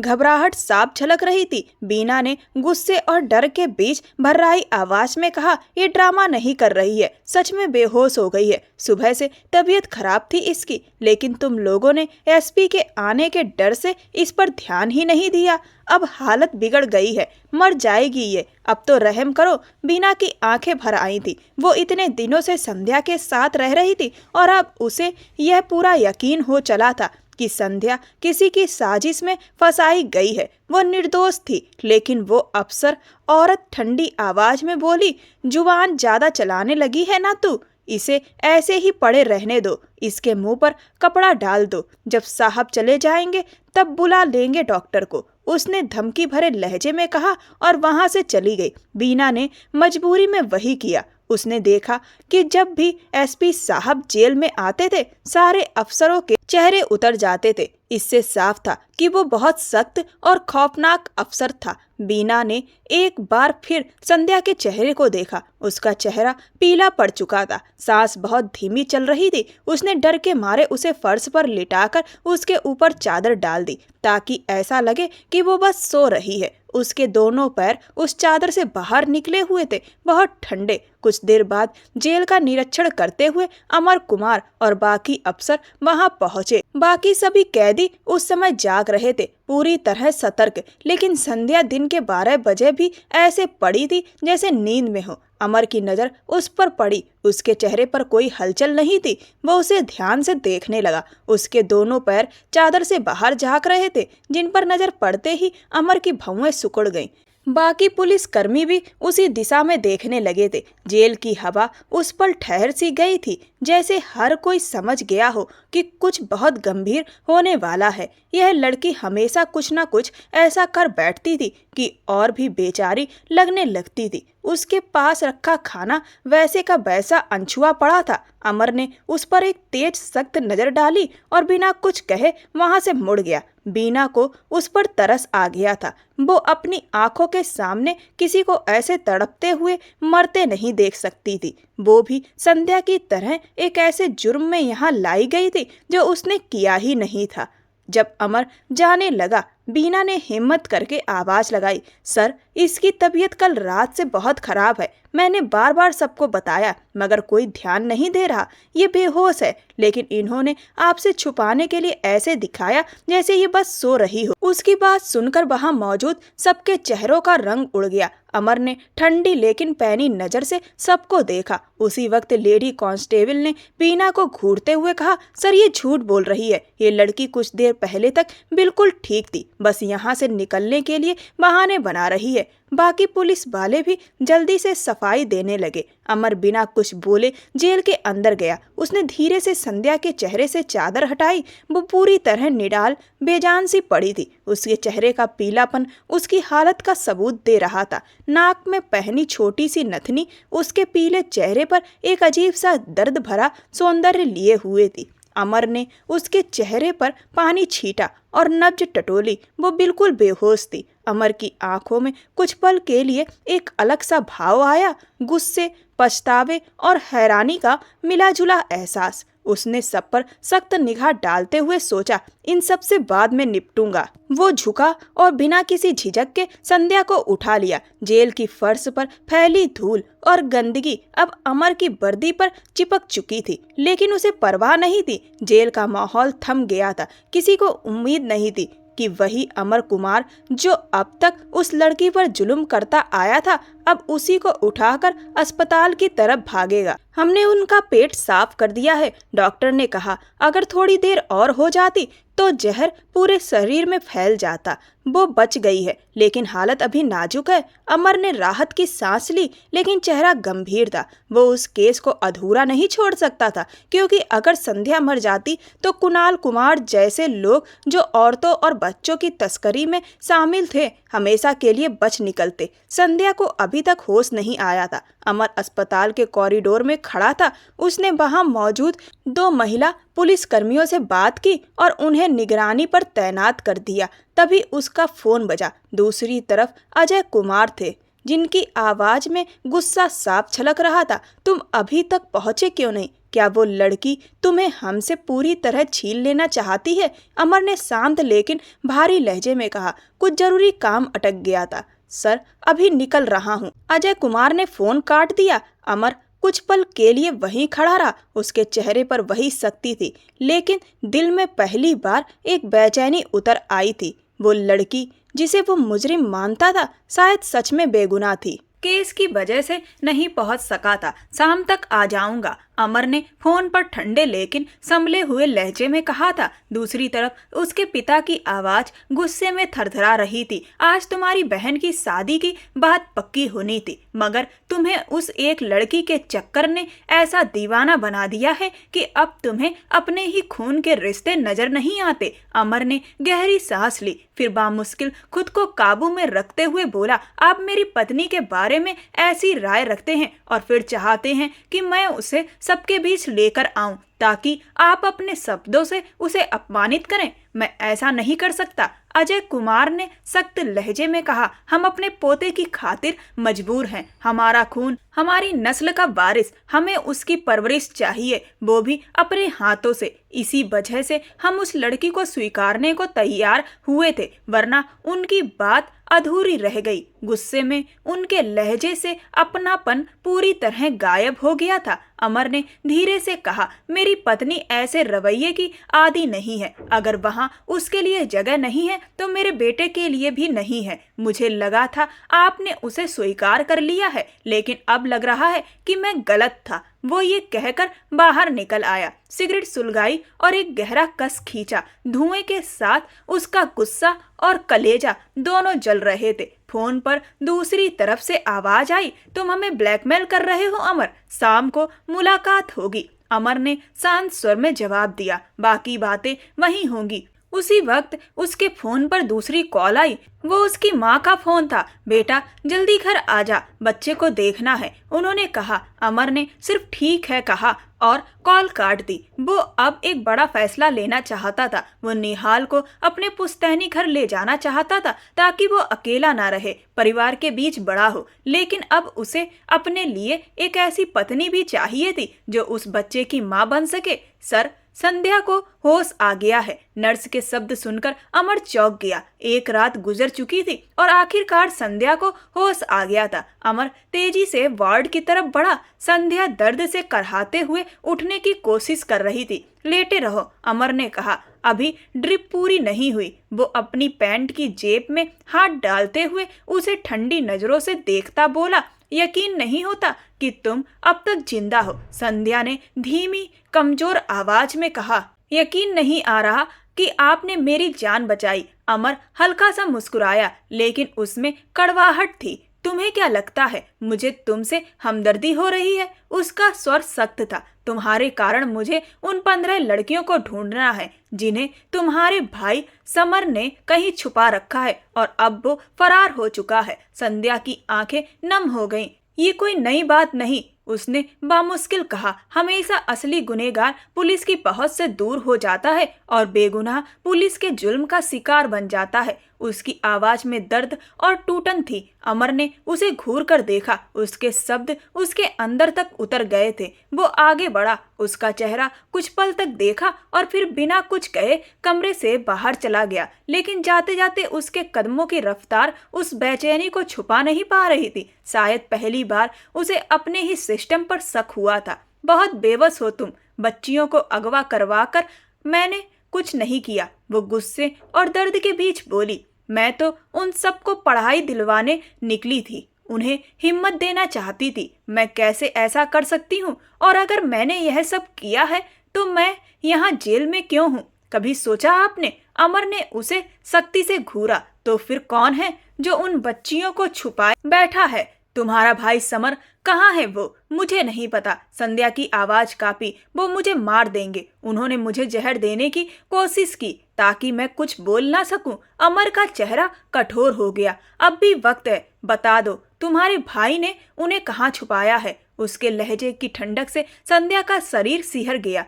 घबराहट साफ झलक रही थी। बीना ने गुस्से और डर के बीच भर्राई आवाज में कहा, ये ड्रामा नहीं कर रही है, सच में बेहोश हो गई है। सुबह से तबीयत खराब थी इसकी, लेकिन तुम लोगों ने एसपी के आने के डर से इस पर ध्यान ही नहीं दिया। अब हालत बिगड़ गई है, मर जाएगी ये, अब तो रहम करो। बीना की आंखें भर आई थी। वो इतने दिनों से संध्या के साथ रह रही थी और अब उसे यह पूरा यकीन हो चला था कि संध्या किसी की साजिश में फंसाई गई है। वो निर्दोष थी, लेकिन वो अफसर औरत ठंडी आवाज में बोली, जुबान ज्यादा चलाने लगी है ना तू, इसे ऐसे ही पड़े रहने दो, इसके मुंह पर कपड़ा डाल दो, जब साहब चले जाएंगे तब बुला लेंगे डॉक्टर को, उसने धमकी भरे लहजे में कहा और वहां से चली गई। बीना ने मजबूरी में वही किया। उसने देखा कि जब भी एसपी साहब जेल में आते थे, सारे अफसरों के चेहरे उतर जाते थे। इससे साफ था कि वो बहुत सख्त और खौफनाक अफसर था। बीना ने एक बार फिर संध्या के चेहरे को देखा। उसका चेहरा पीला पड़ चुका था, सांस बहुत धीमी चल रही थी। उसने डर के मारे उसे फर्श पर लिटाकर उसके ऊपर चादर डाल दी, ताकि ऐसा लगे कि वो बस सो रही है। उसके दोनों पैर उस चादर से बाहर निकले हुए थे, बहुत ठंडे, कुछ देर बाद जेल का निरीक्षण करते हुए अमर कुमार और बाकी अफसर वहां पहुंचे। बाकी सभी कैदी उस समय जाग रहे थे, पूरी तरह सतर्क, लेकिन संध्या दिन के 12 बजे भी ऐसे पड़ी थी जैसे नींद में हो। अमर की नजर उस पर पड़ी। उसके चेहरे पर कोई हलचल नहीं थी। वो उसे ध्यान से देखने लगा। उसके दोनों पैर चादर से बाहर झांक रहे थे, जिन पर नजर पड़ते ही अमर की भौहें सिकुड़ गईं। बाकी पुलिस कर्मी भी उसी दिशा में देखने लगे थे। जेल की हवा उस पर ठहर सी गई थी, जैसे हर कोई समझ गया हो कि कुछ बहुत गंभीर होने वाला है। यह लड़की हमेशा कुछ न कुछ ऐसा कर बैठती थी कि और भी बेचारी लगने लगती थी। उसके पास रखा खाना वैसे का वैसा अनछुआ पड़ा था। अमर ने उस पर एक तेज सख्त नजर डाली और बिना कुछ कहे वहां से मुड़ गया। बीना को उस पर तरस आ गया था। वो अपनी आंखों के सामने किसी को ऐसे तड़पते हुए मरते नहीं देख सकती थी। वो भी संध्या की तरह एक ऐसे जुर्म में यहाँ लाई गई थी जो उसने किया ही नहीं था। जब अमर जाने लगा, बीना ने हिम्मत करके आवाज लगाई, सर, इसकी तबीयत कल रात से बहुत खराब है। मैंने बार बार सबको बताया, मगर कोई ध्यान नहीं दे रहा। ये बेहोश है, लेकिन इन्होंने आपसे छुपाने के लिए ऐसे दिखाया जैसे ये बस सो रही हो। उसकी बात सुनकर वहां मौजूद सबके चेहरों का रंग उड़ गया। अमर ने ठंडी लेकिन पैनी नजर से सबको देखा। उसी वक्त लेडी कांस्टेबल ने बीना को घूरते हुए कहा, सर, ये झूठ बोल रही है। ये लड़की कुछ देर पहले तक बिल्कुल ठीक थी, बस यहाँ से निकलने के लिए बहाने बना रही है। बाकी पुलिस वाले भी जल्दी से सफाई देने लगे। अमर बिना कुछ बोले जेल के अंदर गया। उसने धीरे से संध्या के चेहरे से चादर हटाई। वो पूरी तरह निडाल बेजान सी पड़ी थी। उसके चेहरे का पीलापन उसकी हालत का सबूत दे रहा था। नाक में पहनी छोटी सी नथनी उसके पीले चेहरे पर एक अजीब सा दर्द भरा सौंदर्य लिए हुए थी। अमर ने उसके चेहरे पर पानी छीटा और नब्ज टटोली। वो बिल्कुल बेहोश थी। अमर की आंखों में कुछ पल के लिए एक अलग सा भाव आया, गुस्से, पछतावे और हैरानी का मिला जुला एहसास। उसने सब पर सख्त निगाह डालते हुए सोचा, इन सब से बाद में निपटूंगा। वो झुका और बिना किसी झिझक के संध्या को उठा लिया। जेल की फर्श पर फैली धूल और गंदगी अब अमर की वर्दी पर चिपक चुकी थी, लेकिन उसे परवाह नहीं थी। जेल का माहौल थम गया था। किसी को उम्मीद नहीं थी कि वही अमर कुमार जो अब तक उस लड़की पर जुल्म करता आया था, अब उसी को उठाकर अस्पताल की तरफ भागेगा। हमने उनका पेट साफ कर दिया है, डॉक्टर ने कहा। अगर थोड़ी देर और हो जाती तो जहर पूरे शरीर में फैल जाता। वो बच गई है, लेकिन हालत अभी नाजुक है। अमर ने राहत की सांस ली, लेकिन चेहरा गंभीर था। वो उस केस को अधूरा नहीं छोड़ सकता था, क्योंकि अगर संध्या मर जाती तो कुणाल कुमार जैसे लोग जो औरतों और बच्चों की तस्करी में शामिल थे, हमेशा के लिए बच निकलते। संध्या को अभी तक होश नहीं आया था। अमर अस्पताल के कॉरिडोर में खड़ा था। उसने वहां मौजूद 2 महिला पुलिस कर्मियों से बात की और उन्हें निगरानी पर तैनात कर दिया। तभी उसका फोन बजा। दूसरी तरफ अजय कुमार थे, जिनकी आवाज में गुस्सा साफ छलक रहा था। तुम अभी तक पहुंचे क्यों नहीं? क्या वो लड़की तुम्हें हमसे पूरी तरह छीन लेना चाहती है? अमर ने शांत लेकिन भारी लहजे में कहा। कुछ जरूरी काम अटक गया था सर, अभी निकल रहा हूँ। अजय कुमार ने फोन काट दिया। अमर कुछ पल के लिए वहीं खड़ा रहा। उसके चेहरे पर वही सख्ती थी, लेकिन दिल में पहली बार एक बेचैनी उतर आई थी। वो लड़की जिसे वो मुजरिम मानता था, शायद सच में बेगुनाह थी। केस की वजह से नहीं पहुंच सका था। शाम तक आ जाऊंगा, अमर ने फोन पर ठंडे लेकिन संभले हुए लहजे में कहा था। दूसरी तरफ उसके पिता की आवाज गुस्से में थरथरा रही थी। आज तुम्हारी बहन की शादी की बात पक्की होनी थी, मगर तुम्हें उस एक लड़की के चक्कर ने ऐसा दीवाना बना दिया है कि अब तुम्हें अपने ही खून के रिश्ते नजर नहीं आते। अमर ने गहरी सांस ली, फिर बामुश्किल खुद को काबू में रखते हुए बोला, आप मेरी पत्नी के बारे में ऐसी राय रखते हैं और फिर चाहते हैं कि मैं उसे सबके बीच लेकर आऊं ताकि आप अपने शब्दों से उसे अपमानित करें। मैं ऐसा नहीं कर सकता, अजय कुमार ने सख्त लहजे में कहा। हम अपने पोते की खातिर मजबूर हैं। हमारा खून, हमारी नस्ल का वारिस, हमें उसकी परवरिश चाहिए, वो भी अपने हाथों से। इसी वजह से हम उस लड़की को स्वीकारने को तैयार हुए थे, वरना उनकी बात अधूरी रह गई। गुस्से में उनके लहजे से अपनापन पूरी तरह गायब हो गया था। अमर ने धीरे से कहा, मेरी पत्नी ऐसे रवैये की आदी नहीं है। अगर वहाँ उसके लिए जगह नहीं है तो मेरे बेटे के लिए भी नहीं है। मुझे लगा था आपने उसे स्वीकार कर लिया है, लेकिन अब लग रहा है कि मैं गलत था। वो ये कहकर बाहर निकल आया, सिगरेट सुलगाई और एक गहरा कस खींचा। धुएं के साथ उसका गुस्सा और कलेजा दोनों जल रहे थे। फोन पर दूसरी तरफ से आवाज आई, तुम हमें ब्लैकमेल कर रहे हो अमर, शाम को मुलाकात होगी। अमर ने शांत स्वर में जवाब दिया, बाकी बातें वहीं होंगी। उसी वक्त उसके फोन पर दूसरी कॉल आई। वो उसकी माँ का फोन था। बेटा जल्दी घर आजा, बच्चे को देखना है, उन्होंने कहा। अमर ने सिर्फ ठीक है कहा और कॉल काट दी। वो अब एक बड़ा फैसला लेना चाहता था। वो निहाल को अपने पुश्तैनी घर ले जाना चाहता था ताकि वो अकेला ना रहे, परिवार के बीच बड़ा हो। लेकिन अब उसे अपने लिए एक ऐसी पत्नी भी चाहिए थी जो उस बच्चे की माँ बन सके। सर, संध्या को होश आ गया है। नर्स के शब्द सुनकर अमर चौंक गया। एक रात गुजर चुकी थी और आखिरकार संध्या को होश आ गया था। अमर तेजी से वार्ड की तरफ बढ़ा। संध्या दर्द से करहाते हुए उठने की कोशिश कर रही थी। लेटे रहो, अमर ने कहा, अभी ड्रिप पूरी नहीं हुई। वो अपनी पैंट की जेब में हाथ डालते हुए उसे ठंडी नजरों से देखता बोला, यकीन नहीं होता कि तुम अब तक जिंदा हो। संध्या ने धीमी कमजोर आवाज में कहा, यकीन नहीं आ रहा कि आपने मेरी जान बचाई। अमर हल्का सा मुस्कुराया, लेकिन उसमें कड़वाहट थी। तुम्हें क्या लगता है मुझे तुमसे हमदर्दी हो रही है? उसका स्वर सख्त था। तुम्हारे कारण मुझे उन 15 लड़कियों को ढूंढना है जिन्हें तुम्हारे भाई समर ने कहीं छुपा रखा है और अब वो फरार हो चुका है। संध्या की आंखें नम हो गईं। ये कोई नई बात नहीं, उसने बामुश्किल कहा। हमेशा असली गुनहगार पुलिस की पहुंच से दूर हो जाता है और बेगुनाह पुलिस के जुल्म का शिकार बन जाता है। उसकी आवाज में दर्द और टूटन थी। अमर ने उसे घूर कर देखा। उसके शब्द उसके अंदर तक उतर गए थे। वो आगे बढ़ा, उसका चेहरा कुछ पल तक देखा और फिर बिना कुछ कहे कमरे से बाहर चला गया। लेकिन जाते जाते उसके कदमों की रफ्तार उस बेचैनी को छुपा नहीं पा रही थी। शायद पहली बार उसे अपने ही सिस्टम पर शक हुआ था। बहुत बेबस हो तुम, बच्चियों को अगवा करवा कर मैंने कुछ नहीं किया। वो गुस्से और दर्द के बीच बोली, मैं तो उन सबको पढ़ाई दिलवाने निकली थी, उन्हें हिम्मत देना चाहती थी। मैं कैसे ऐसा कर सकती हूँ? और अगर मैंने यह सब किया है तो मैं यहाँ जेल में क्यों हूँ? कभी सोचा आपने? अमर ने उसे सख्ती से घूरा। तो फिर कौन है जो उन बच्चियों को छुपाए बैठा है? तुम्हारा भाई समर कहाँ है? वो मुझे नहीं पता। संध्या की आवाज कांपी। वो मुझे मार देंगे। उन्होंने मुझे जहर देने की कोशिश की ताकि मैं कुछ बोल ना सकूं। अमर का चेहरा कठोर हो गया। अब भी वक्त है, बता दो तुम्हारे भाई ने उन्हें कहाँ छुपाया है? उसके लहजे की ठंडक से संध्या का शरीर सिहर गया।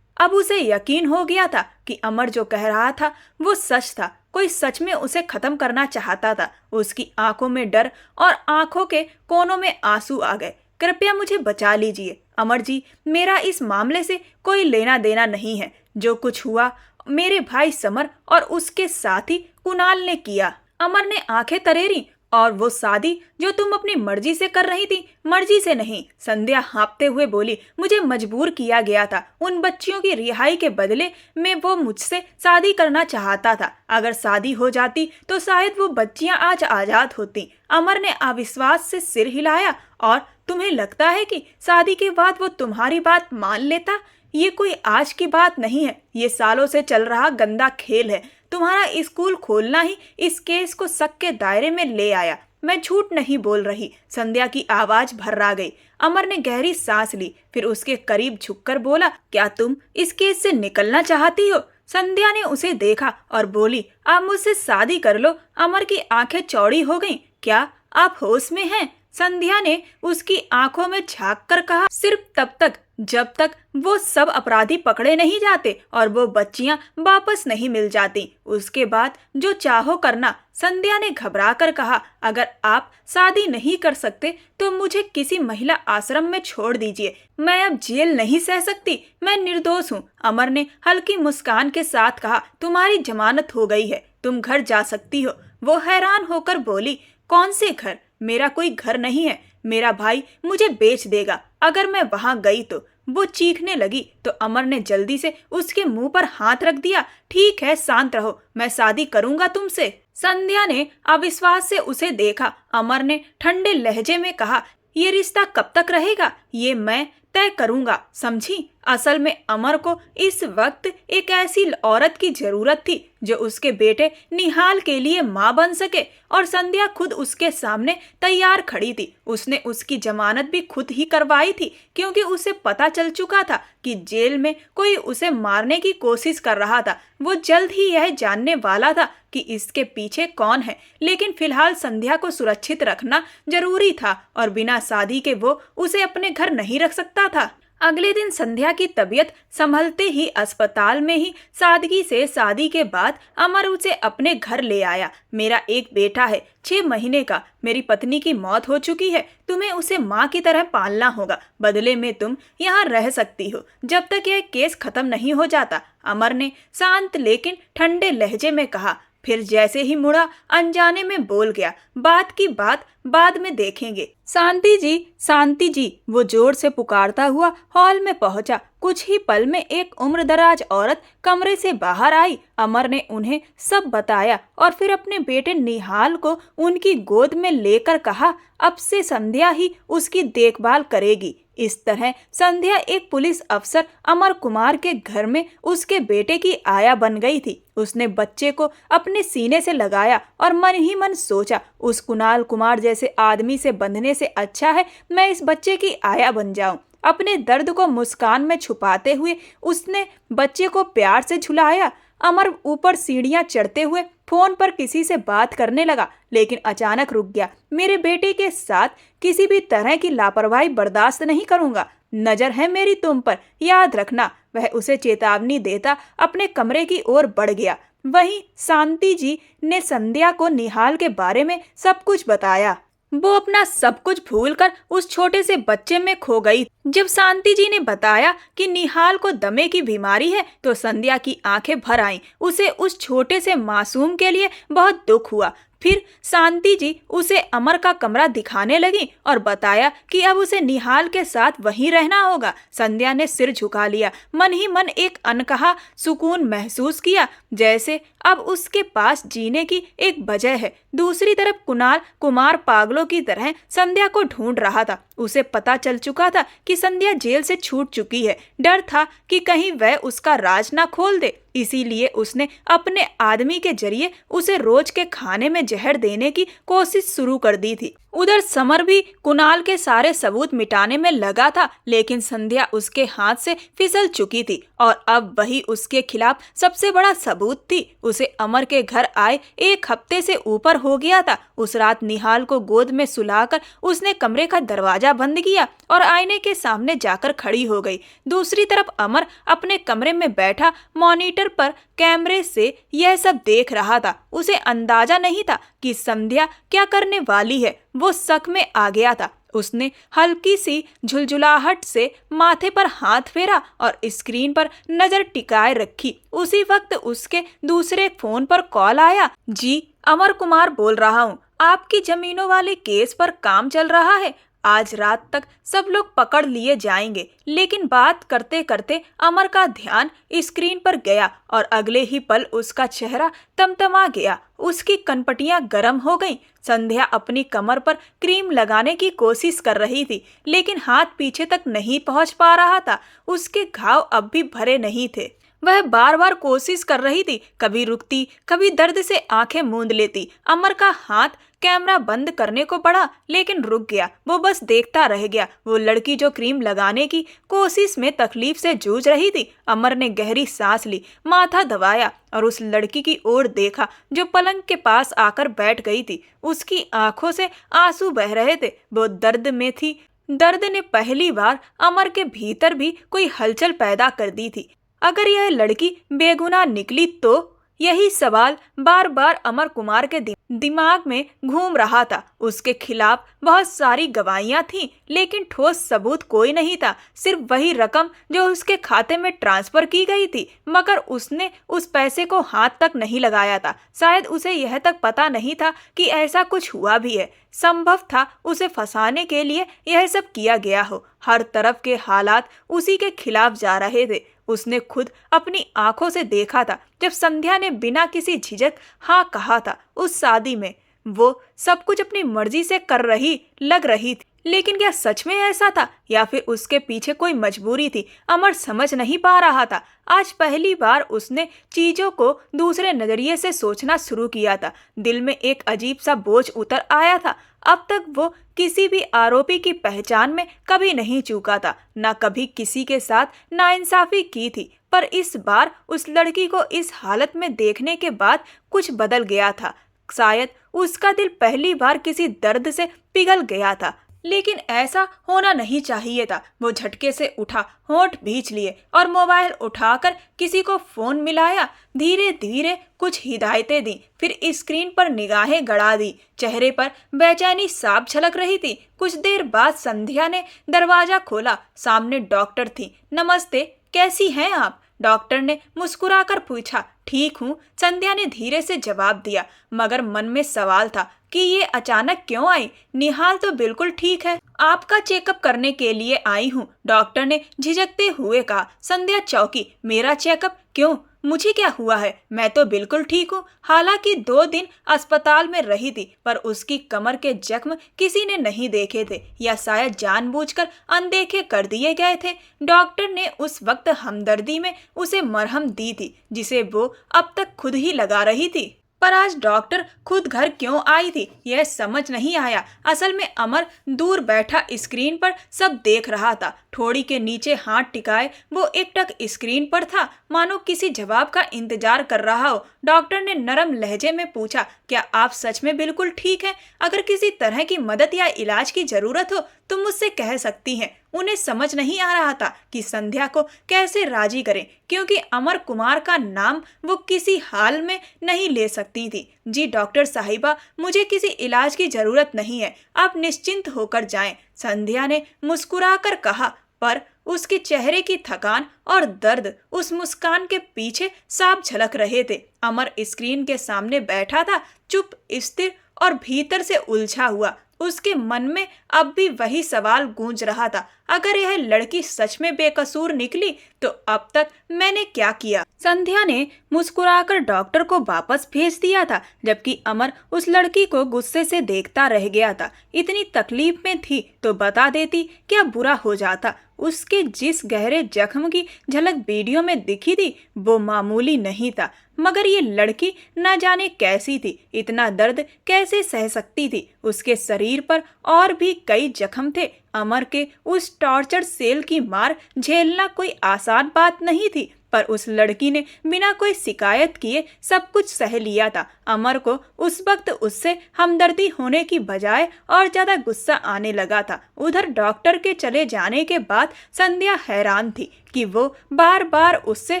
अब उसे यकीन हो गया था कि अमर जो कह रहा था वो सच था। कोई सच में उसे खत्म करना चाहता था। उसकी आंखों में डर और आंखों के कोनों में आंसू आ गए। कृपया मुझे बचा लीजिए अमर जी, मेरा इस मामले से कोई लेना देना नहीं है। जो कुछ हुआ मेरे भाई समर और उसके साथी कुणाल ने किया। अमर ने आंखें तरेरी। और वो शादी जो तुम अपनी मर्जी से कर रही थी? मर्जी से नहीं, संध्या हाँफते हुए बोली। मुझे मजबूर किया गया था। उन बच्चियों की रिहाई के बदले में वो मुझसे शादी करना चाहता था। अगर शादी हो जाती तो शायद वो बच्चियां आज आजाद होती। अमर ने अविश्वास से सिर हिलाया। और तुम्हें लगता है कि शादी के बाद वो तुम्हारी बात मान लेता? ये कोई आज की बात नहीं है, ये सालों से चल रहा गंदा खेल है। तुम्हारा स्कूल खोलना ही इस केस को शक के दायरे में ले आया। मैं झूठ नहीं बोल रही। संध्या की आवाज भर्रा गई। अमर ने गहरी सांस ली, फिर उसके करीब झुककर बोला, क्या तुम इस केस से निकलना चाहती हो? संध्या ने उसे देखा और बोली, आप मुझसे शादी कर लो। अमर की आंखें चौड़ी हो गईं। क्या आप होश में हैं? संध्या ने उसकी आंखों में झांक कर कहा, सिर्फ तब तक जब तक वो सब अपराधी पकड़े नहीं जाते और वो बच्चियां वापस नहीं मिल जाती। उसके बाद जो चाहो करना। संध्या ने घबरा कर कहा, अगर आप शादी नहीं कर सकते तो मुझे किसी महिला आश्रम में छोड़ दीजिए। मैं अब जेल नहीं सह सकती। मैं निर्दोष हूँ। अमर ने हल्की मुस्कान के साथ कहा, तुम्हारी जमानत हो गई है, तुम घर जा सकती हो। वो हैरान होकर बोली, कौन से घर? मेरा कोई घर नहीं है। मेरा भाई मुझे बेच देगा अगर मैं वहां गई तो। वो चीखने लगी तो अमर ने जल्दी से उसके मुंह पर हाथ रख दिया। ठीक है, शांत रहो, मैं शादी करूंगा तुमसे। संध्या ने अविश्वास से उसे देखा। अमर ने ठंडे लहजे में कहा, ये रिश्ता कब तक रहेगा? ये मैं तय करूंगा, समझी? असल में अमर को इस वक्त एक ऐसी औरत की जरूरत थी जो उसके बेटे निहाल के लिए मां बन सके, और संध्या खुद उसके सामने तैयार खड़ी थी। उसने उसकी जमानत भी खुद ही करवाई थी, क्योंकि उसे पता चल चुका था कि जेल में कोई उसे मारने की कोशिश कर रहा था। वो जल्द ही यह जानने वाला था कि इसके पीछे कौन है, लेकिन फिलहाल संध्या को सुरक्षित रखना जरूरी था और बिना शादी के वो उसे अपने घर नहीं रख सकता था। अगले दिन संध्या की तबीयत संभलते ही अस्पताल में ही सादगी से शादी के बाद अमर उसे अपने घर ले आया। मेरा एक बेटा है, 6 महीने का। मेरी पत्नी की मौत हो चुकी है। तुम्हें उसे माँ की तरह पालना होगा। बदले में तुम यहाँ रह सकती हो जब तक यह केस खत्म नहीं हो जाता, अमर ने शांत लेकिन ठंडे लहजे में कहा। फिर जैसे ही मुड़ा अनजाने में बोल गया, बात की बात बाद में देखेंगे। शांति जी, वो जोर से पुकारता हुआ हॉल में पहुंचा। कुछ ही पल में एक उम्रदराज औरत कमरे से बाहर आई। अमर ने उन्हें सब बताया और फिर अपने बेटे निहाल को उनकी गोद में लेकर कहा, अब से संध्या ही उसकी देखभाल करेगी। इस तरह संध्या एक पुलिस अफसर अमर कुमार के घर में उसके बेटे की आया बन गई थी। उसने बच्चे को अपने सीने से लगाया और मन ही मन सोचा, उस कुणाल कुमार जैसे आदमी से बंधने से अच्छा है मैं इस बच्चे की आया बन जाऊं। अपने दर्द को मुस्कान में छुपाते हुए उसने बच्चे को प्यार से झुलाया। अमर ऊपर सीढ़ियां चढ़ते हुए फोन पर किसी से बात करने लगा, लेकिन अचानक रुक गया। मेरे बेटे के साथ किसी भी तरह की लापरवाही बर्दाश्त नहीं करूंगा। नजर है मेरी तुम पर, याद रखना। वह उसे चेतावनी देता अपने कमरे की ओर बढ़ गया। वहीं शांति जी ने संध्या को निहाल के बारे में सब कुछ बताया। वो अपना सब कुछ भूलकर उस छोटे से बच्चे में खो गई। जब शांति जी ने बताया कि निहाल को दमे की बीमारी है तो संध्या की आंखें भर आईं। उसे उस छोटे से मासूम के लिए बहुत दुख हुआ। फिर शांति जी उसे अमर का कमरा दिखाने लगी और बताया कि अब उसे निहाल के साथ वहीं रहना होगा। संध्या ने सिर झुका लिया, मन ही मन एक अनकहा सुकून महसूस किया, जैसे अब उसके पास जीने की एक वजह है। दूसरी तरफ कुणाल कुमार पागलों की तरह संध्या को ढूंढ रहा था। उसे पता चल चुका था कि संध्या जेल से छूट चुकी है। डर था कि कहीं वह उसका राज ना खोल दे, इसीलिए उसने अपने आदमी के जरिए उसे रोज के खाने में जहर देने की कोशिश शुरू कर दी थी। उधर समर भी कुणाल के सारे सबूत मिटाने में लगा था, लेकिन संध्या उसके हाथ से फिसल चुकी थी और अब वही उसके खिलाफ सबसे बड़ा सबूत थी। उसे अमर के घर आए 1 हफ्ते से ऊपर हो गया था। उस रात निहाल को गोद में सुलाकर उसने कमरे का दरवाजा बंद किया और आईने के सामने जाकर खड़ी हो गई। दूसरी तरफ अमर अपने कमरे में बैठा मॉनिटर पर कैमरे से यह सब देख रहा था। उसे अंदाजा नहीं था कि संध्या क्या करने वाली है। वो शक में आ गया था। उसने हल्की सी झुलझुलाहट से माथे पर हाथ फेरा और स्क्रीन पर नजर टिकाए रखी। उसी वक्त उसके दूसरे फोन पर कॉल आया। जी, अमर कुमार बोल रहा हूँ। आपकी जमीनों वाले केस पर काम चल रहा है। आज रात तक सब लोग पकड़ लिए जाएंगे। लेकिन बात करते करते अमर का ध्यान स्क्रीन पर गया और अगले ही पल उसका चेहरा तमतमा गया। उसकी कनपटियां गर्म हो गईं। संध्या अपनी कमर पर क्रीम लगाने की कोशिश कर रही थी, लेकिन हाथ पीछे तक नहीं पहुंच पा रहा था। उसके घाव अब भी भरे नहीं थे। वह बार बार कोशिश कर रही थी, कभी रुकती, कभी दर्द से आंखें मूंद लेती। अमर का हाथ कैमरा बंद करने को बढ़ा, लेकिन रुक गया। वो बस देखता रह गया। वो लड़की जो क्रीम लगाने की कोशिश में तकलीफ से जूझ रही थी। अमर ने गहरी सांस ली, माथा दबाया और उस लड़की की ओर देखा जो पलंग के पास आकर बैठ गई थी। उसकी आंखों से आंसू बह रहे थे। वो दर्द में थी। दर्द ने पहली बार अमर के भीतर भी कोई हलचल पैदा कर दी थी। अगर यह लड़की बेगुनाह निकली तो? यही सवाल बार बार अमर कुमार के दिमाग में घूम रहा था। उसके खिलाफ बहुत सारी गवाहियां थीं, लेकिन ठोस सबूत कोई नहीं था। सिर्फ वही रकम जो उसके खाते में ट्रांसफर की गई थी, मगर उसने उस पैसे को हाथ तक नहीं लगाया था। शायद उसे यह तक पता नहीं था कि ऐसा कुछ हुआ भी है। संभव था उसे फंसाने के लिए यह सब किया गया हो। हर तरफ के हालात उसी के खिलाफ जा रहे थे। उसने खुद अपनी आंखों से देखा था जब संध्या ने बिना किसी झिझक हाँ कहा था। उस शादी में वो सब कुछ अपनी मर्जी से कर रही लग रही थी, लेकिन क्या सच में ऐसा था या फिर उसके पीछे कोई मजबूरी थी? अमर समझ नहीं पा रहा था। आज पहली बार उसने चीजों को दूसरे नजरिए से सोचना शुरू किया था। दिल में एक अजीब सा बोझ उतर आया था। अब तक वो किसी भी आरोपी की पहचान में कभी नहीं चूका था, न कभी किसी के साथ नाइंसाफी की थी। पर इस बार उस लड़की को इस हालत में देखने के बाद कुछ बदल गया था। शायद उसका दिल पहली बार किसी दर्द से पिघल गया था, लेकिन ऐसा होना नहीं चाहिए था। वो झटके से उठा, होंठ भींच लिए और मोबाइल उठाकर किसी को फोन मिलाया। धीरे धीरे कुछ हिदायतें दी, फिर स्क्रीन पर निगाहें गड़ा दी। चेहरे पर बेचैनी साफ झलक रही थी। कुछ देर बाद संध्या ने दरवाजा खोला। सामने डॉक्टर थी। नमस्ते, कैसी हैं आप? डॉक्टर ने मुस्कुराकर पूछा। ठीक हूँ, संध्या ने धीरे से जवाब दिया, मगर मन में सवाल था कि ये अचानक क्यों आई। निहाल तो बिल्कुल ठीक है। आपका चेकअप करने के लिए आई हूँ, डॉक्टर ने झिझकते हुए कहा। संध्या चौंकी। मेरा चेकअप? क्यों, मुझे क्या हुआ है? मैं तो बिल्कुल ठीक हूँ। हालांकि 2 दिन अस्पताल में रही थी, पर उसकी कमर के जख्म किसी ने नहीं देखे थे, या शायद जानबूझकर अनदेखे कर दिए गए थे। डॉक्टर ने उस वक्त हमदर्दी में उसे मरहम दी थी, जिसे वो अब तक खुद ही लगा रही थी। पर आज डॉक्टर खुद घर क्यों आई थी, यह समझ नहीं आया। असल में अमर दूर बैठा स्क्रीन पर सब देख रहा था। ठोड़ी के नीचे हाथ टिकाए वो एकटक स्क्रीन पर था, मानो किसी जवाब का इंतजार कर रहा हो। डॉक्टर ने नरम लहजे में पूछा, क्या आप सच में बिल्कुल ठीक हैं? अगर किसी तरह की मदद या इलाज की जरूरत हो तो मुझसे कह सकती हैं। उन्हें समझ नहीं आ रहा था कि संध्या को कैसे राजी करें, क्योंकि अमर कुमार का नाम वो किसी हाल में नहीं ले सकती थी। जी डॉक्टर साहिबा, मुझे किसी इलाज की जरूरत नहीं है, आप निश्चिंत होकर जाएं, संध्या ने मुस्कुराकर कहा। पर उसके चेहरे की थकान और दर्द उस मुस्कान के पीछे साफ झलक रहे थे। अमर स्क्रीन के सामने बैठा था, चुप, स्थिर और भीतर से उलझा हुआ। उसके मन में अब भी वही सवाल गूंज रहा था, अगर यह लड़की सच में बेकसूर निकली तो अब तक मैंने क्या किया? संध्या ने मुस्कुराकर डॉक्टर को वापस भेज दिया था, जबकि अमर उस लड़की को गुस्से से देखता रह गया था। इतनी तकलीफ में थी तो बता देती, क्या बुरा हो जाता? उसके जिस गहरे जख्म की झलक वीडियो में दिखी थी वो मामूली नहीं था, मगर ये लड़की न जाने कैसी थी, इतना दर्द कैसे सह सकती थी? उसके शरीर पर और भी कई जख्म थे। अमर के उस टॉर्चर सेल की मार झेलना कोई आसान बात नहीं थी, पर उस लड़की ने बिना कोई शिकायत किए सब कुछ सह लिया था। अमर को उस वक्त उससे हमदर्दी होने की बजाय और ज्यादा गुस्सा आने लगा था। उधर डॉक्टर के चले जाने के बाद संध्या हैरान थी कि वो बार बार उससे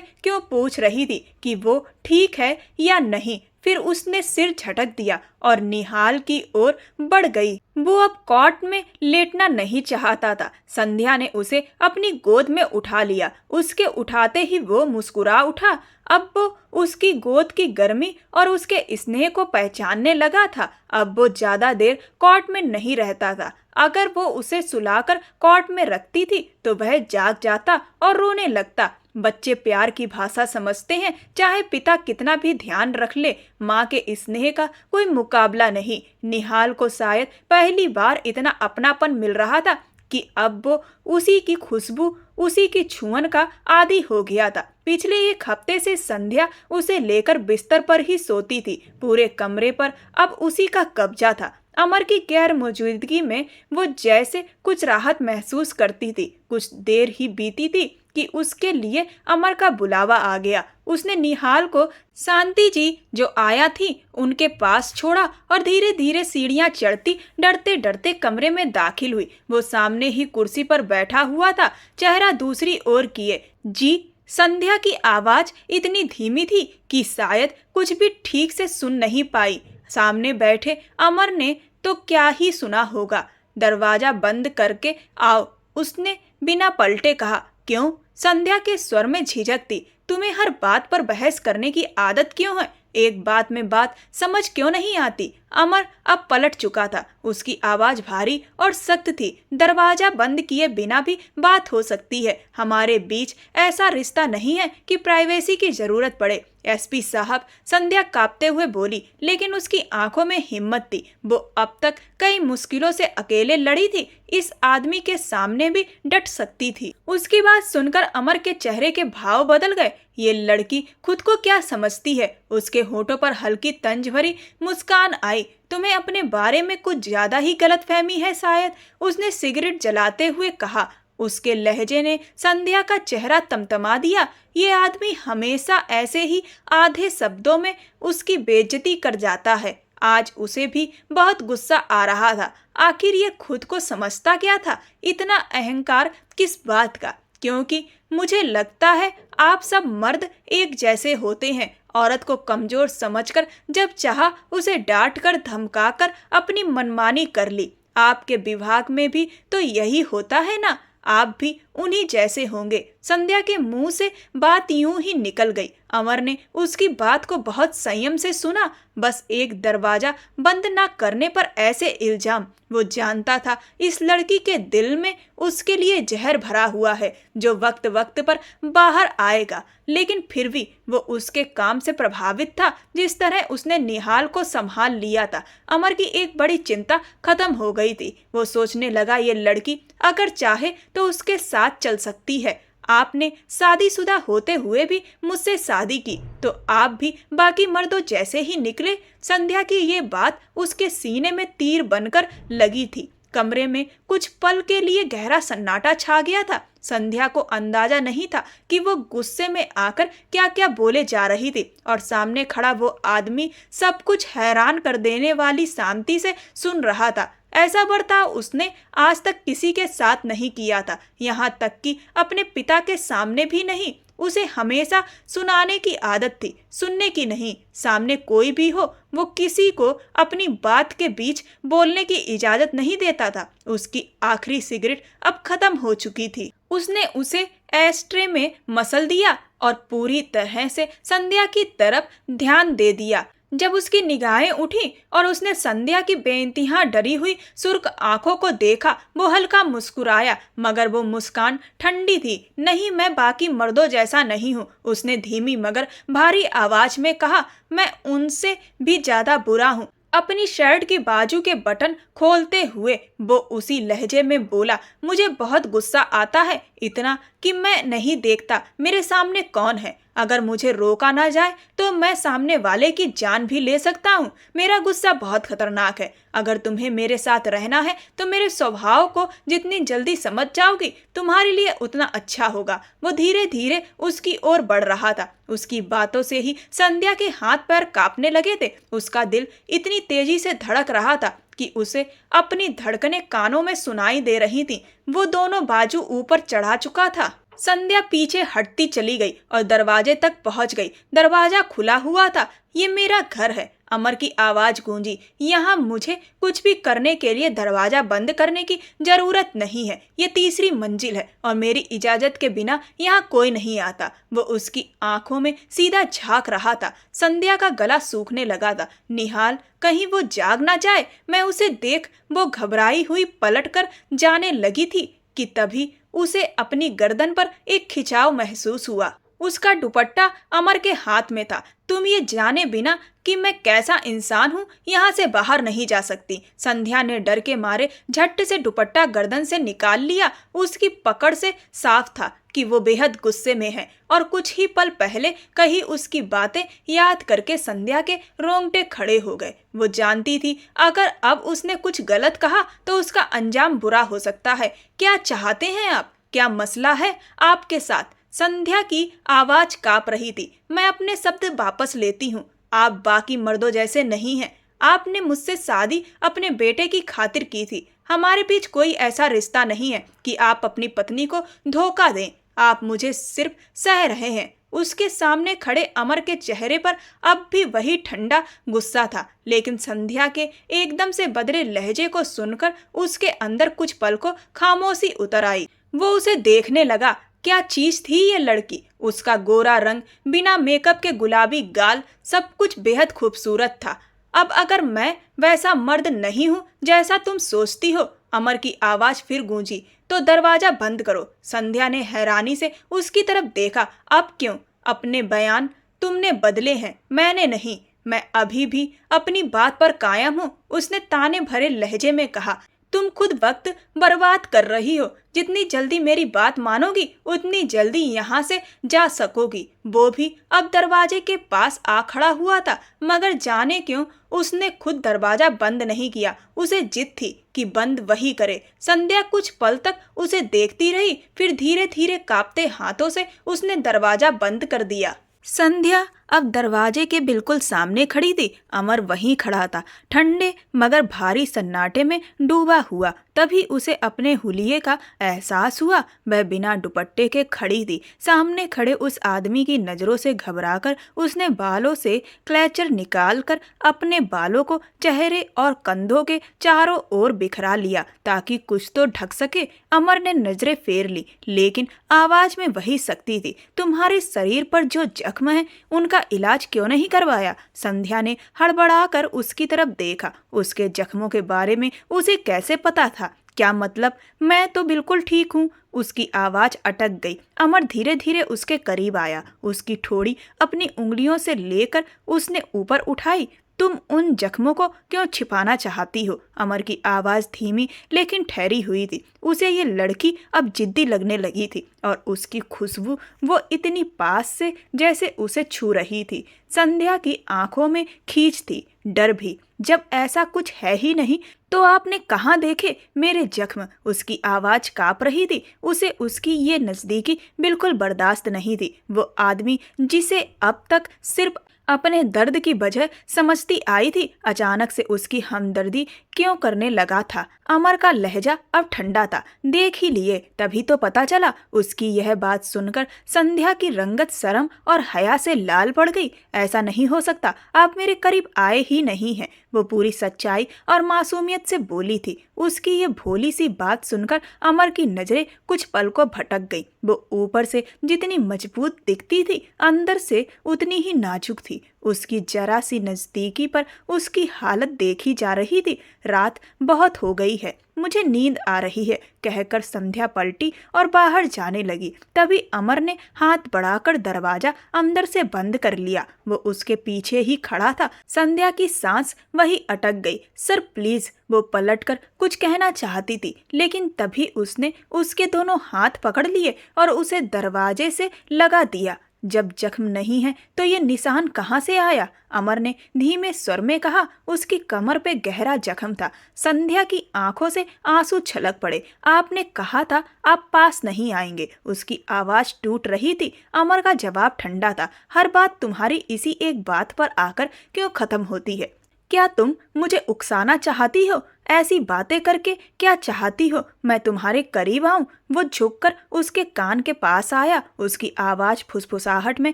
क्यों पूछ रही थी कि वो ठीक है या नहीं। फिर उसने सिर झटक दिया और निहाल की ओर बढ़ गई। वो अब कॉट में लेटना नहीं चाहता था। संध्या ने उसे अपनी गोद में उठा लिया। उसके उठाते ही वो मुस्कुरा उठा। अब वो उसकी गोद की गर्मी और उसके स्नेह को पहचानने लगा था। अब वो ज्यादा देर कॉट में नहीं रहता था। अगर वो उसे सुलाकर कॉट में रखती थी तो वह जाग जाता और रोने लगता। बच्चे प्यार की भाषा समझते हैं, चाहे पिता कितना भी ध्यान रख ले, माँ के स्नेह का कोई मुकाबला नहीं। निहाल को शायद पहली बार इतना अपनापन मिल रहा था कि अब वो उसी की खुशबू, उसी की छुअन का आदी हो गया था। पिछले 1 हफ्ते से संध्या उसे लेकर बिस्तर पर ही सोती थी। पूरे कमरे पर अब उसी का कब्जा था। अमर की गैर मौजूदगी में वो जैसे कुछ राहत महसूस करती थी। कुछ देर ही बीती थी कि उसके लिए अमर का बुलावा आ गया। उसने निहाल को शांति जी जो आया थी उनके पास छोड़ा और धीरे धीरे सीढ़ियां चढ़ती डरते डरते कमरे में दाखिल हुई। वो सामने ही कुर्सी पर बैठा हुआ था, चेहरा दूसरी ओर किए। जी, संध्या की आवाज इतनी धीमी थी कि शायद कुछ भी ठीक से सुन नहीं पाई। सामने बैठे अमर ने तो क्या ही सुना होगा। दरवाजा बंद करके आओ, उसने बिना पलटे कहा। क्यों? संध्या के स्वर में झिझक थी। तुम्हें हर बात पर बहस करने की आदत क्यों है? एक बात में बात समझ क्यों नहीं आती? अमर अब पलट चुका था। उसकी आवाज भारी और सख्त थी। दरवाजा बंद किए बिना भी बात हो सकती है। हमारे बीच ऐसा रिश्ता नहीं है कि प्राइवेसी की जरूरत पड़े। एसपी साहब, संध्या कांपते हुए बोली, लेकिन उसकी आंखों में हिम्मत थी। वो अब तक कई मुश्किलों से अकेले लड़ी थी, इस आदमी के सामने भी डट सकती थी। उसकी बात सुनकर अमर के चेहरे के भाव बदल गए। ये लड़की खुद को क्या समझती है? उसके होठों पर हल्की तंज भरी मुस्कान आई। तुम्हें अपने बारे में कुछ ज्यादा ही गलतफहमी है शायद, उसने सिगरेट जलाते हुए कहा। उसके लहजे ने संध्या का चेहरा तमतमा दिया। ये आदमी हमेशा ऐसे ही आधे शब्दों में उसकी बेइज्जती कर जाता है। आज उसे भी बहुत गुस्सा आ रहा था। आखिर ये खुद को समझता क्या था? इतना अहंकार किस बात का? क्योंकि मुझे लगता है आप सब मर्द एक जैसे होते हैं। औरत को कमजोर समझकर जब चाहा उसे डांट कर धमका कर अपनी मनमानी कर ली। आपके विभाग में भी तो यही होता है ना? आप भी उन्हीं जैसे होंगे। संध्या के मुंह से बात यूं ही निकल गई। अमर ने उसकी बात को बहुत संयम से सुना। बस एक दरवाजा बंद न करने पर ऐसे इल्जाम। वो जानता था इस लड़की के दिल में उसके लिए जहर भरा हुआ है, जो वक्त वक्त पर बाहर आएगा। लेकिन फिर भी वो उसके काम से प्रभावित था, जिस तरह उसने निहाल को संभाल लिया था। अमर की एक बड़ी चिंता खत्म हो गई थी। वो सोचने लगा, ये लड़की अगर चाहे तो उसके साथ चल सकती है। आपने शादीशुदा होते हुए भी मुझसे शादी की, तो आप भी बाकी मर्दों जैसे ही निकले। संध्या की ये बात उसके सीने में तीर बनकर लगी थी। कमरे में कुछ पल के लिए गहरा सन्नाटा छा गया था। संध्या को अंदाजा नहीं था कि वो गुस्से में आकर क्या क्या बोले जा रही थी, और सामने खड़ा वो आदमी सब कुछ हैरान कर देने वाली शांति से सुन रहा था। ऐसा बर्ताव उसने आज तक किसी के साथ नहीं किया था, यहाँ तक कि अपने पिता के सामने भी नहीं। उसे हमेशा सुनाने की आदत थी, सुनने की नहीं। सामने कोई भी हो, वो किसी को अपनी बात के बीच बोलने की इजाजत नहीं देता था। उसकी आखिरी सिगरेट अब खत्म हो चुकी थी। उसने उसे एस्ट्रे में मसल दिया और पूरी तरह से संध्या की तरफ ध्यान दे दिया। जब उसकी निगाहें उठी और उसने संध्या की बेइंतहा डरी हुई सुर्ख आंखों को देखा, वो हल्का मुस्कुराया, मगर वो मुस्कान ठंडी थी। नहीं, मैं बाकी मर्दों जैसा नहीं हूँ, उसने धीमी मगर भारी आवाज में कहा। मैं उनसे भी ज्यादा बुरा हूँ। अपनी शर्ट की बाजू के बटन खोलते हुए वो उसी लहजे में बोला, मुझे बहुत गुस्सा आता है, इतना कि मैं नहीं देखता मेरे सामने कौन है। अगर मुझे रोका ना जाए तो मैं सामने वाले की जान भी ले सकता हूँ। मेरा गुस्सा बहुत खतरनाक है। अगर तुम्हें मेरे साथ रहना है तो मेरे स्वभाव को जितनी जल्दी समझ जाओगी, तुम्हारे लिए उतना अच्छा होगा। वो धीरे धीरे उसकी ओर बढ़ रहा था। उसकी बातों से ही संध्या के हाथ पैर कांपने लगे थे। उसका दिल इतनी तेजी से धड़क रहा था कि उसे अपनी धड़कनें कानों में सुनाई दे रही थीं। वो दोनों बाजू ऊपर चढ़ा चुका था। संध्या पीछे हटती चली गई और दरवाजे तक पहुंच गई। दरवाजा खुला हुआ था। ये मेरा घर है, अमर की आवाज गूंजी। यहाँ मुझे कुछ भी करने के लिए दरवाजा बंद करने की जरूरत नहीं है। ये तीसरी मंजिल है और मेरी इजाजत के बिना यहाँ कोई नहीं आता। वो उसकी आंखों में सीधा झांक रहा था। संध्या का गला सूखने लगा था। निहाल, कहीं वो जाग ना जाए। मैं उसे देख वो घबराई हुई पलट कर जाने लगी थी कि तभी उसे अपनी गर्दन पर एक खिंचाव महसूस हुआ। उसका दुपट्टा अमर के हाथ में था। तुम ये जाने बिना कि मैं कैसा इंसान हूँ यहाँ से बाहर नहीं जा सकती। संध्या ने डर के मारे झट से दुपट्टा गर्दन से निकाल लिया। उसकी पकड़ से साफ था कि वो बेहद गुस्से में है, और कुछ ही पल पहले कही उसकी बातें याद करके संध्या के रोंगटे खड़े हो गए। वो जानती थी अगर अब उसने कुछ गलत कहा तो उसका अंजाम बुरा हो सकता है। क्या चाहते हैं आप? क्या मसला है आपके साथ? संध्या की आवाज कांप रही थी। मैं अपने शब्द वापस लेती हूँ। आप बाकी मर्दों जैसे नहीं हैं। आपने मुझसे शादी अपने बेटे की खातिर की थी। हमारे बीच कोई ऐसा रिश्ता नहीं है कि आप अपनी पत्नी को धोखा दें। आप मुझे सिर्फ सह रहे हैं। उसके सामने खड़े अमर के चेहरे पर अब भी वही ठंडा गुस्सा था, लेकिन संध्या के एकदम से बदले लहजे को सुनकर उसके अंदर कुछ पल को खामोशी उतर आई। वो उसे देखने लगा। क्या चीज थी ये लड़की? उसका गोरा रंग, बिना मेकअप के गुलाबी गाल, सब कुछ बेहद खूबसूरत था। अब अगर मैं वैसा मर्द नहीं हूँ जैसा तुम सोचती हो, अमर की आवाज फिर गूंजी, तो दरवाजा बंद करो। संध्या ने हैरानी से उसकी तरफ देखा। अब क्यों? अपने बयान तुमने बदले हैं, मैंने नहीं। मैं अभी भी अपनी बात पर कायम हूँ, उसने ताने भरे लहजे में कहा। तुम खुद वक्त बर्बाद कर रही हो। जितनी जल्दी मेरी बात मानोगी उतनी जल्दी यहाँ से जा सकोगी। वो भी अब दरवाजे के पास आ खड़ा हुआ था, मगर जाने क्यों उसने खुद दरवाजा बंद नहीं किया। उसे जिद थी कि बंद वही करे। संध्या कुछ पल तक उसे देखती रही, फिर धीरे धीरे कांपते हाथों से उसने दरवाजा बंद कर दिया। संध्या अब दरवाजे के बिल्कुल सामने खड़ी थी। अमर वहीं खड़ा था, ठंडे मगर भारी सन्नाटे में डूबा हुआ। तभी उसे अपने हुलिये का एहसास हुआ। वह बिना दुपट्टे के खड़ी थी। सामने खड़े उस आदमी की नजरों से घबराकर उसने बालों से क्लचर निकालकर अपने बालों को चेहरे और कंधों के चारों ओर बिखरा लिया ताकि कुछ तो ढक सके। अमर ने नजरें फेर ली, लेकिन आवाज में वही सख्ती थी। तुम्हारे शरीर पर जो जख्म है उनका इलाज क्यों नहीं करवाया? संध्या ने हड़बड़ाकर उसकी तरफ देखा। उसके जख्मों के बारे में उसे कैसे पता था? क्या मतलब? मैं तो बिल्कुल ठीक हूँ। उसकी आवाज अटक गई। अमर धीरे धीरे उसके करीब आया। उसकी ठोड़ी अपनी उंगलियों से लेकर उसने ऊपर उठाई। तुम उन जख्मों को क्यों छिपाना चाहती हो? अमर की आवाज धीमी लेकिन ठहरी हुई थी। उसे ये लड़की अब जिद्दी लगने लगी थी और उसकी खुशबू वो इतनी पास से जैसे उसे छू रही थी। संध्या की आंखों में खींच थी, डर भी। जब ऐसा कुछ है ही नहीं तो आपने कहाँ देखे मेरे जख्म? उसकी आवाज कांप रही थी। उसे उसकी ये नजदीकी बिल्कुल बर्दाश्त नहीं थी। वो आदमी जिसे अब तक सिर्फ अपने दर्द की वजह समझती आई थी, अचानक से उसकी हमदर्दी क्यों करने लगा था? अमर का लहजा अब ठंडा था। देख ही लिए तभी तो पता चला। उसकी यह बात सुनकर संध्या की रंगत शर्म और हया से लाल पड़ गई। ऐसा नहीं हो सकता, आप मेरे करीब आए ही नहीं हैं। वो पूरी सच्चाई और मासूमियत से बोली थी। उसकी ये भोली सी बात सुनकर अमर की नजरें कुछ पल को भटक गई। वो ऊपर से जितनी मजबूत दिखती थी, अंदर से उतनी ही नाजुक थी। उसकी जरा सी नजदीकी पर उसकी हालत देखी जा रही थी। रात बहुत हो गई है, मुझे नींद आ रही है, कहकर संध्या पलटी और बाहर जाने लगी। तभी अमर ने हाथ बढ़ाकर दरवाजा अंदर से बंद कर लिया। वो उसके पीछे ही खड़ा था। संध्या की सांस वही अटक गई। सर प्लीज, वो पलटकर कुछ कहना चाहती थी, लेकिन तभी उसने उसके दोनों हाथ पकड़ लिए और उसे दरवाजे से लगा दिया। जब जख्म नहीं है तो ये निशान कहाँ से आया? अमर ने धीमे स्वर में कहा। उसकी कमर पे गहरा जख्म था। संध्या की आंखों से आंसू छलक पड़े। आपने कहा था आप पास नहीं आएंगे। उसकी आवाज टूट रही थी। अमर का जवाब ठंडा था। हर बात तुम्हारी इसी एक बात पर आकर क्यों खत्म होती है? क्या तुम मुझे उकसाना चाहती हो? ऐसी बातें करके क्या चाहती हो? मैं तुम्हारे करीब आऊं? वो झुककर उसके कान के पास आया। उसकी आवाज फुसफुसाहट में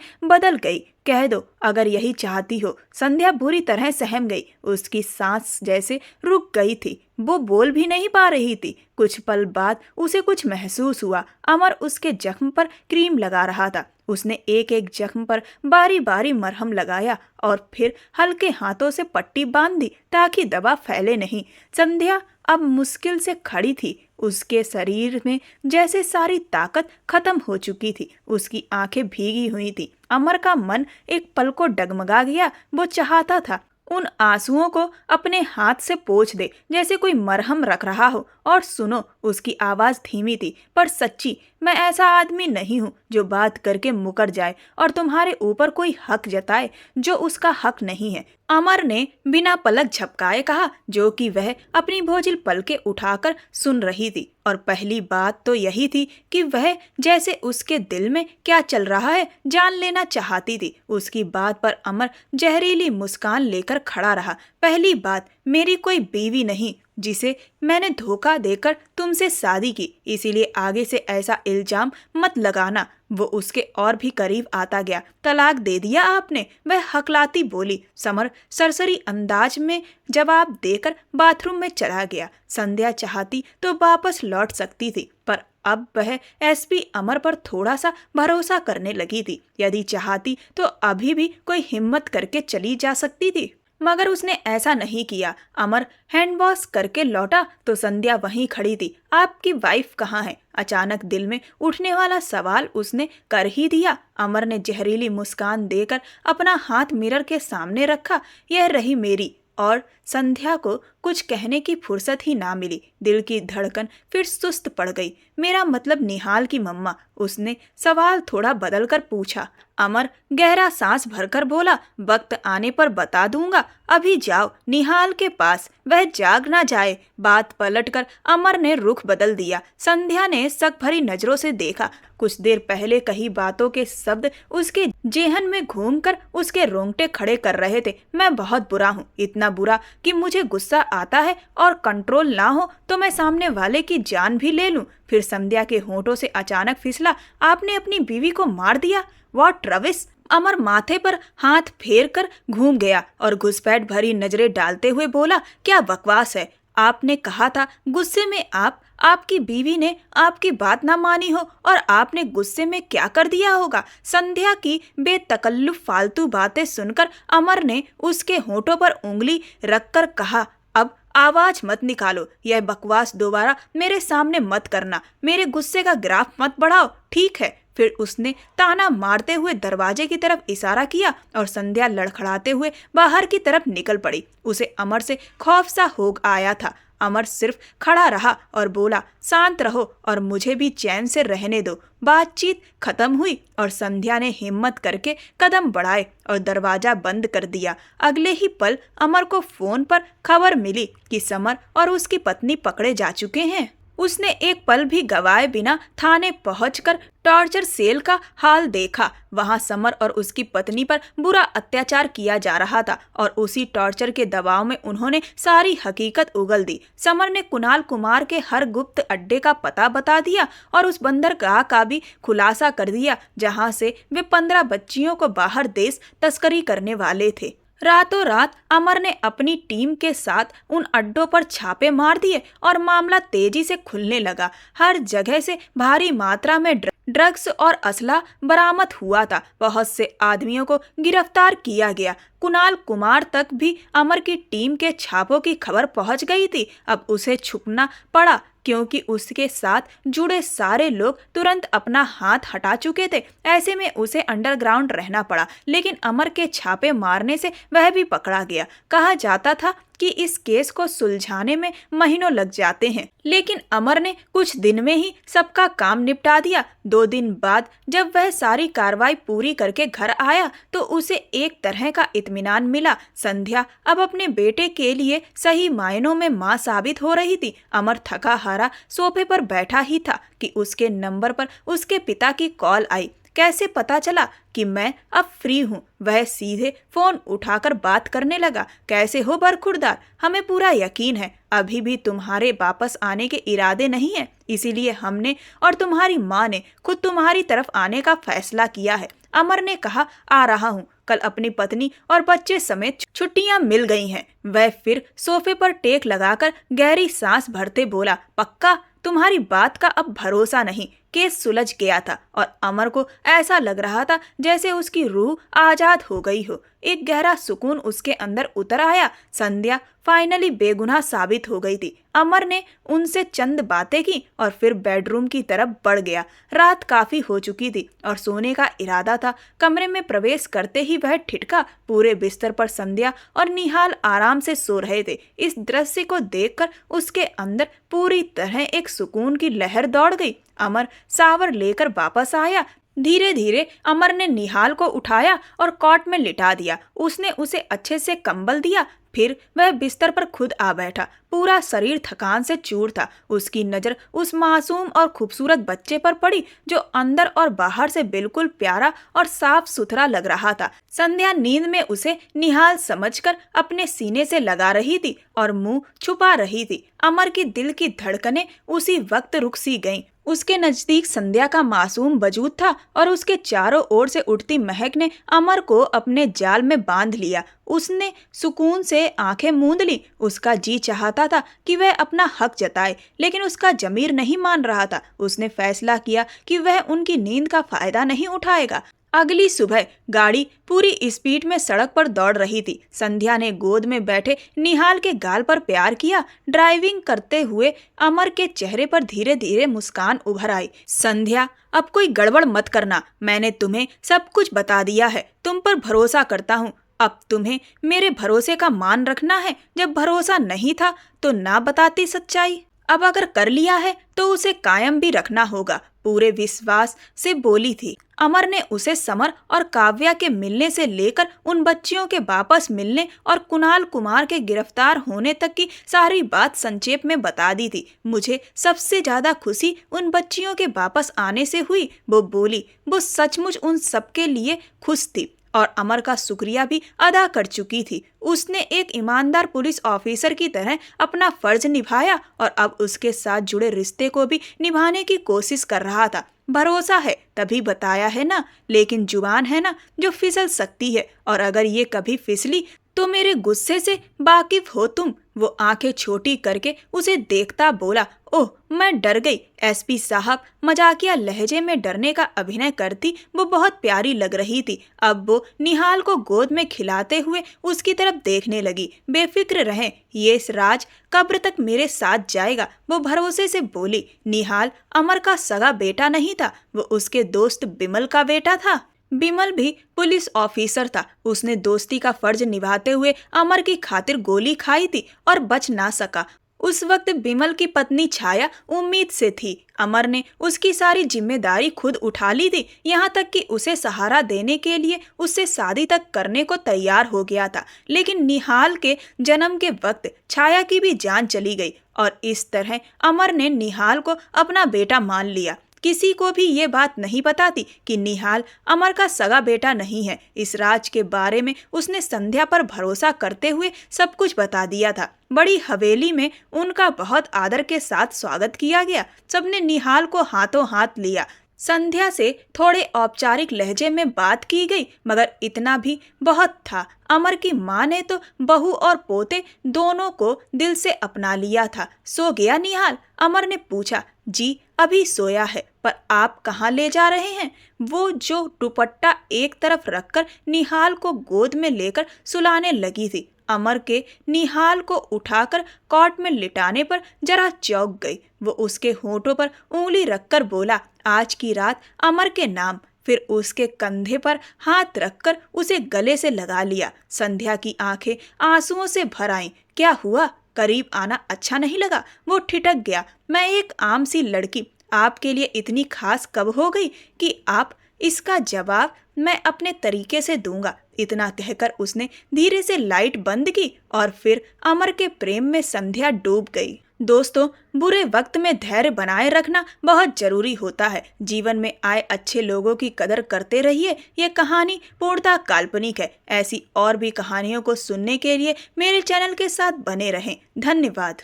बदल गई। कह दो अगर यही चाहती हो। संध्या बुरी तरह सहम गई। उसकी सांस जैसे रुक गई थी। वो बोल भी नहीं पा रही थी। कुछ पल बाद उसे कुछ महसूस हुआ। अमर उसके जख्म पर क्रीम लगा रहा था। उसने एक एक जख्म पर बारी बारी मरहम लगाया और फिर हल्के हाथों से पट्टी बांध दी ताकि दवा फैले नहीं। संध्या अब मुश्किल से खड़ी थी। उसके शरीर में जैसे सारी ताकत खत्म हो चुकी थी। उसकी आंखें भीगी हुई थी। अमर का मन एक पल को डगमगा गया। वो चाहता था उन आंसुओं को अपने हाथ से पोंछ दे जैसे कोई मरहम रख रहा हो। और सुनो, उसकी आवाज धीमी थी पर सच्ची, मैं ऐसा आदमी नहीं हूँ जो बात करके मुकर जाए और तुम्हारे ऊपर कोई हक जताए जो उसका हक नहीं है। अमर ने बिना पलक झपकाए कहा, जो कि वह अपनी भोजिल पलके उठाकर सुन रही थी। और पहली बात तो यही थी कि वह जैसे उसके दिल में क्या चल रहा है जान लेना चाहती थी। उसकी बात पर अमर जहरीली मुस्कान लेकर खड़ा रहा। पहली बात, मेरी कोई बीवी नहीं, जिसे मैंने धोखा देकर तुमसे शादी की, इसीलिए आगे से ऐसा इल्जाम मत लगाना। वो उसके और भी करीब आता गया। तलाक दे दिया आपने? वह हकलाती बोली। समर सरसरी अंदाज में जवाब देकर बाथरूम में चला गया। संध्या चाहती तो वापस लौट सकती थी, पर अब वह एसपी अमर पर थोड़ा सा भरोसा करने लगी थी। यदि चाहती तो अभी भी कोई हिम्मत करके चली जा सकती थी, मगर उसने ऐसा नहीं किया। अमर हैंड वॉश करके लौटा तो संध्या वहीं खड़ी थी। आपकी वाइफ कहाँ है? अचानक दिल में उठने वाला सवाल उसने कर ही दिया। अमर ने जहरीली मुस्कान देकर अपना हाथ मिरर के सामने रखा। यह रही मेरी। और संध्या को कुछ कहने की फुर्सत ही ना मिली। दिल की धड़कन फिर सुस्त पड़ गई। मेरा मतलब निहाल की मम्मा? उसने सवाल थोड़ा बदलकर पूछा। अमर गहरा सांस भरकर बोला, वक्त आने पर बता दूंगा, अभी जाओ निहाल के पास, वह जाग ना जाए। बात पलटकर अमर ने रुख बदल दिया। संध्या ने शक भरी नजरों से देखा। कुछ देर पहले कही बातों के शब्द उसके जेहन में घूमकर उसके रोंगटे खड़े कर रहे थे। मैं बहुत बुरा हूँ, इतना बुरा कि मुझे गुस्सा आता है और कंट्रोल ना हो तो मैं सामने वाले की जान भी ले लूं। फिर संध्या के होंठों से अचानक फिसला, आपने अपनी बीवी को मार दिया? व्हाट रविश! अमर माथे पर हाथ फेर कर घूम गया और घुसपैठ भरी नजरें डालते हुए बोला, क्या बकवास है। आपने कहा था गुस्से में आपकी बीवी ने आपकी बात ना मानी हो, और आपने गुस्से में क्या कर दिया होगा। संध्या की बेतकल्लुफ फालतू बातें सुनकर अमर ने उसके होंठों पर उंगली रखकर कहा, अब आवाज मत निकालो, यह बकवास दोबारा मेरे सामने मत करना, मेरे गुस्से का ग्राफ मत बढ़ाओ, ठीक है। फिर उसने ताना मारते हुए दरवाजे की तरफ इशारा किया और संध्या लड़खड़ाते हुए बाहर की तरफ निकल पड़ी। उसे अमर से खौफ सा हो आया था। अमर सिर्फ खड़ा रहा और बोला, शांत रहो और मुझे भी चैन से रहने दो। बातचीत खत्म हुई और संध्या ने हिम्मत करके कदम बढ़ाए और दरवाजा बंद कर दिया। अगले ही पल अमर को फोन पर खबर मिली कि समर और उसकी पत्नी पकड़े जा चुके हैं। उसने एक पल भी गवाए बिना थाने पहुंचकर टॉर्चर सेल का हाल देखा। वहां समर और उसकी पत्नी पर बुरा अत्याचार किया जा रहा था और उसी टॉर्चर के दबाव में उन्होंने सारी हकीकत उगल दी। समर ने कुणाल कुमार के हर गुप्त अड्डे का पता बता दिया और उस बंदरगाह का भी खुलासा कर दिया जहां से वे 15 बच्चियों को बाहर देश तस्करी करने वाले थे। रातों रात अमर ने अपनी टीम के साथ उन अड्डों पर छापे मार दिए और मामला तेजी से खुलने लगा। हर जगह से भारी मात्रा में ड्रग्स और असला बरामद हुआ था। बहुत से आदमियों को गिरफ्तार किया गया। कुणाल कुमार तक भी अमर की टीम के छापों की खबर पहुंच गई थी। अब उसे छुपना पड़ा क्योंकि उसके साथ जुड़े सारे लोग तुरंत अपना हाथ हटा चुके थे। ऐसे में उसे अंडरग्राउंड रहना पड़ा। लेकिन अमर के छापे मारने से वह भी पकड़ा गया। कहा जाता था कि इस केस को सुलझाने में महीनों लग जाते हैं, लेकिन अमर ने कुछ दिन में ही सबका काम निपटा दिया। 2 दिन बाद जब वह सारी कार्रवाई पूरी करके घर आया तो उसे एक तरह का इत्मीनान मिला। संध्या अब अपने बेटे के लिए सही मायनों में मां साबित हो रही थी। अमर थका हारा सोफे पर बैठा ही था कि उसके नंबर पर उसके पिता की कॉल आई। कैसे पता चला कि मैं अब फ्री हूँ? वह सीधे फोन उठाकर बात करने लगा। कैसे हो बरखुरदार? हमें पूरा यकीन है अभी भी तुम्हारे वापस आने के इरादे नहीं है, इसीलिए हमने और तुम्हारी माँ ने खुद तुम्हारी तरफ आने का फैसला किया है। अमर ने कहा, आ रहा हूँ। कल अपनी पत्नी और बच्चे समेत छुट्टियां मिल गई हैं। वह फिर सोफे पर टेक लगाकर गहरी सांस भरते बोला, पक्का? तुम्हारी बात का अब भरोसा नहीं। केस सुलझ गया था और अमर को ऐसा लग रहा था जैसे उसकी रूह आजाद हो गई हो। एक गहरा सुकून उसके अंदर उतर आया। संध्या फाइनली बेगुनाह साबित हो गई थी। अमर ने उनसे चंद बातें की और फिर बेडरूम की तरफ बढ़ गया। रात काफी हो चुकी थी और सोने का इरादा था। कमरे में प्रवेश करते ही वह ठिठका। पूरे बिस्तर पर संध्या और निहाल आराम से सो रहे थे। इस दृश्य को देखकर उसके अंदर पूरी तरह एक सुकून की लहर दौड़ गई। अमर सावर लेकर वापस आया। धीरे धीरे अमर ने निहाल को उठाया और कॉट में लिटा दिया। उसने उसे अच्छे से कंबल दिया। फिर वह बिस्तर पर खुद आ बैठा। पूरा शरीर थकान से चूर था। उसकी नजर उस मासूम और खूबसूरत बच्चे पर पड़ी जो अंदर और बाहर से बिल्कुल प्यारा और साफ सुथरा लग रहा था। संध्या नींद में उसे निहाल समझकर अपने सीने से लगा रही थी और मुंह छुपा रही थी। अमर की दिल की धड़कनें उसी वक्त रुक सी गईं। उसके नजदीक संध्या का मासूम वजूद था और उसके चारों ओर से उठती महक ने अमर को अपने जाल में बांध लिया। उसने सुकून से आंखें मूंद ली। उसका जी चाहता था कि वह अपना हक जताए, लेकिन उसका जमीर नहीं मान रहा था। उसने फैसला किया कि वह उनकी नींद का फायदा नहीं उठाएगा। अगली सुबह गाड़ी पूरी स्पीड में सड़क पर दौड़ रही थी। संध्या ने गोद में बैठे निहाल के गाल पर प्यार किया। ड्राइविंग करते हुए अमर के चेहरे पर धीरे धीरे मुस्कान उभर आई। संध्या, अब कोई गड़बड़ मत करना। मैंने तुम्हें सब कुछ बता दिया है। तुम पर भरोसा करता हूँ। अब तुम्हें मेरे भरोसे का मान रखना है। जब भरोसा नहीं था तो ना बताती सच्चाई। अब अगर कर लिया है तो उसे कायम भी रखना होगा, पूरे विश्वास से बोली थी। अमर ने उसे समर और काव्या के मिलने से लेकर उन बच्चियों के वापस मिलने और कुणाल कुमार के गिरफ्तार होने तक की सारी बात संक्षेप में बता दी थी। मुझे सबसे ज्यादा खुशी उन बच्चियों के वापस आने से हुई, वो बोली। वो सचमुच उन सबके लिए खुश थी और अमर का शुक्रिया भी अदा कर चुकी थी। उसने एक ईमानदार पुलिस ऑफिसर की तरह अपना फर्ज निभाया और अब उसके साथ जुड़े रिश्ते को भी निभाने की कोशिश कर रहा था। भरोसा है तभी बताया है ना, लेकिन जुबान है ना जो फिसल सकती है, और अगर ये कभी फिसली तो मेरे गुस्से से वाकिफ हो तुम। वो आंखें छोटी करके उसे देखता बोला। ओह, मैं डर गई। एसपी साहब मजाकिया लहजे में डरने का अभिनय करती वो बहुत प्यारी लग रही थी। अब वो निहाल को गोद में खिलाते हुए उसकी तरफ देखने लगी। बेफिक्र रहें, ये राज कब्र तक मेरे साथ जाएगा, वो भरोसे से बोली। निहाल अमर का सगा बेटा नहीं था, वो उसके दोस्त बिमल का बेटा था। बिमल भी पुलिस ऑफिसर था। उसने दोस्ती का फर्ज निभाते हुए अमर की खातिर गोली खाई थी और बच ना सका। उस वक्त बिमल की पत्नी छाया उम्मीद से थी। अमर ने उसकी सारी जिम्मेदारी खुद उठा ली थी, यहाँ तक कि उसे सहारा देने के लिए उससे शादी तक करने को तैयार हो गया था। लेकिन निहाल के जन्म के वक्त छाया की भी जान चली गई और इस तरह अमर ने निहाल को अपना बेटा मान लिया। किसी को भी ये बात नहीं पता थी कि निहाल अमर का सगा बेटा नहीं है। इस राज के बारे में उसने संध्या पर भरोसा करते हुए सब कुछ बता दिया था। बड़ी हवेली में उनका बहुत आदर के साथ स्वागत किया गया। सबने निहाल को हाथों हाथ लिया। संध्या से थोड़े औपचारिक लहजे में बात की गई, मगर इतना भी बहुत था। अमर की माँ ने तो बहू और पोते दोनों को दिल से अपना लिया था। सो गया निहाल? अमर ने पूछा। जी, अभी सोया है, पर आप कहाँ ले जा रहे हैं? वो जो दुपट्टा एक तरफ रखकर निहाल को गोद में लेकर सुलाने लगी थी। अमर के निहाल को उठाकर कॉट में लिटाने पर जरा चौंक गई। वो उसके होठों पर उंगली रखकर बोला, आज की रात अमर के नाम। फिर उसके कंधे पर हाथ रखकर उसे गले से लगा लिया। संध्या की आंखें आंसुओं से भर आईं। क्या हुआ? करीब आना अच्छा नहीं लगा? वो ठिठक गया। मैं एक आम सी लड़की आपके लिए इतनी खास कब हो गई कि आप? इसका जवाब मैं अपने तरीके से दूंगा। इतना कहकर उसने धीरे से लाइट बंद की और फिर अमर के प्रेम में संध्या डूब गई। दोस्तों, बुरे वक्त में धैर्य बनाए रखना बहुत जरूरी होता है। जीवन में आए अच्छे लोगों की कदर करते रहिए। ये कहानी पूर्णतः काल्पनिक है। ऐसी और भी कहानियों को सुनने के लिए मेरे चैनल के साथ बने रहें। धन्यवाद।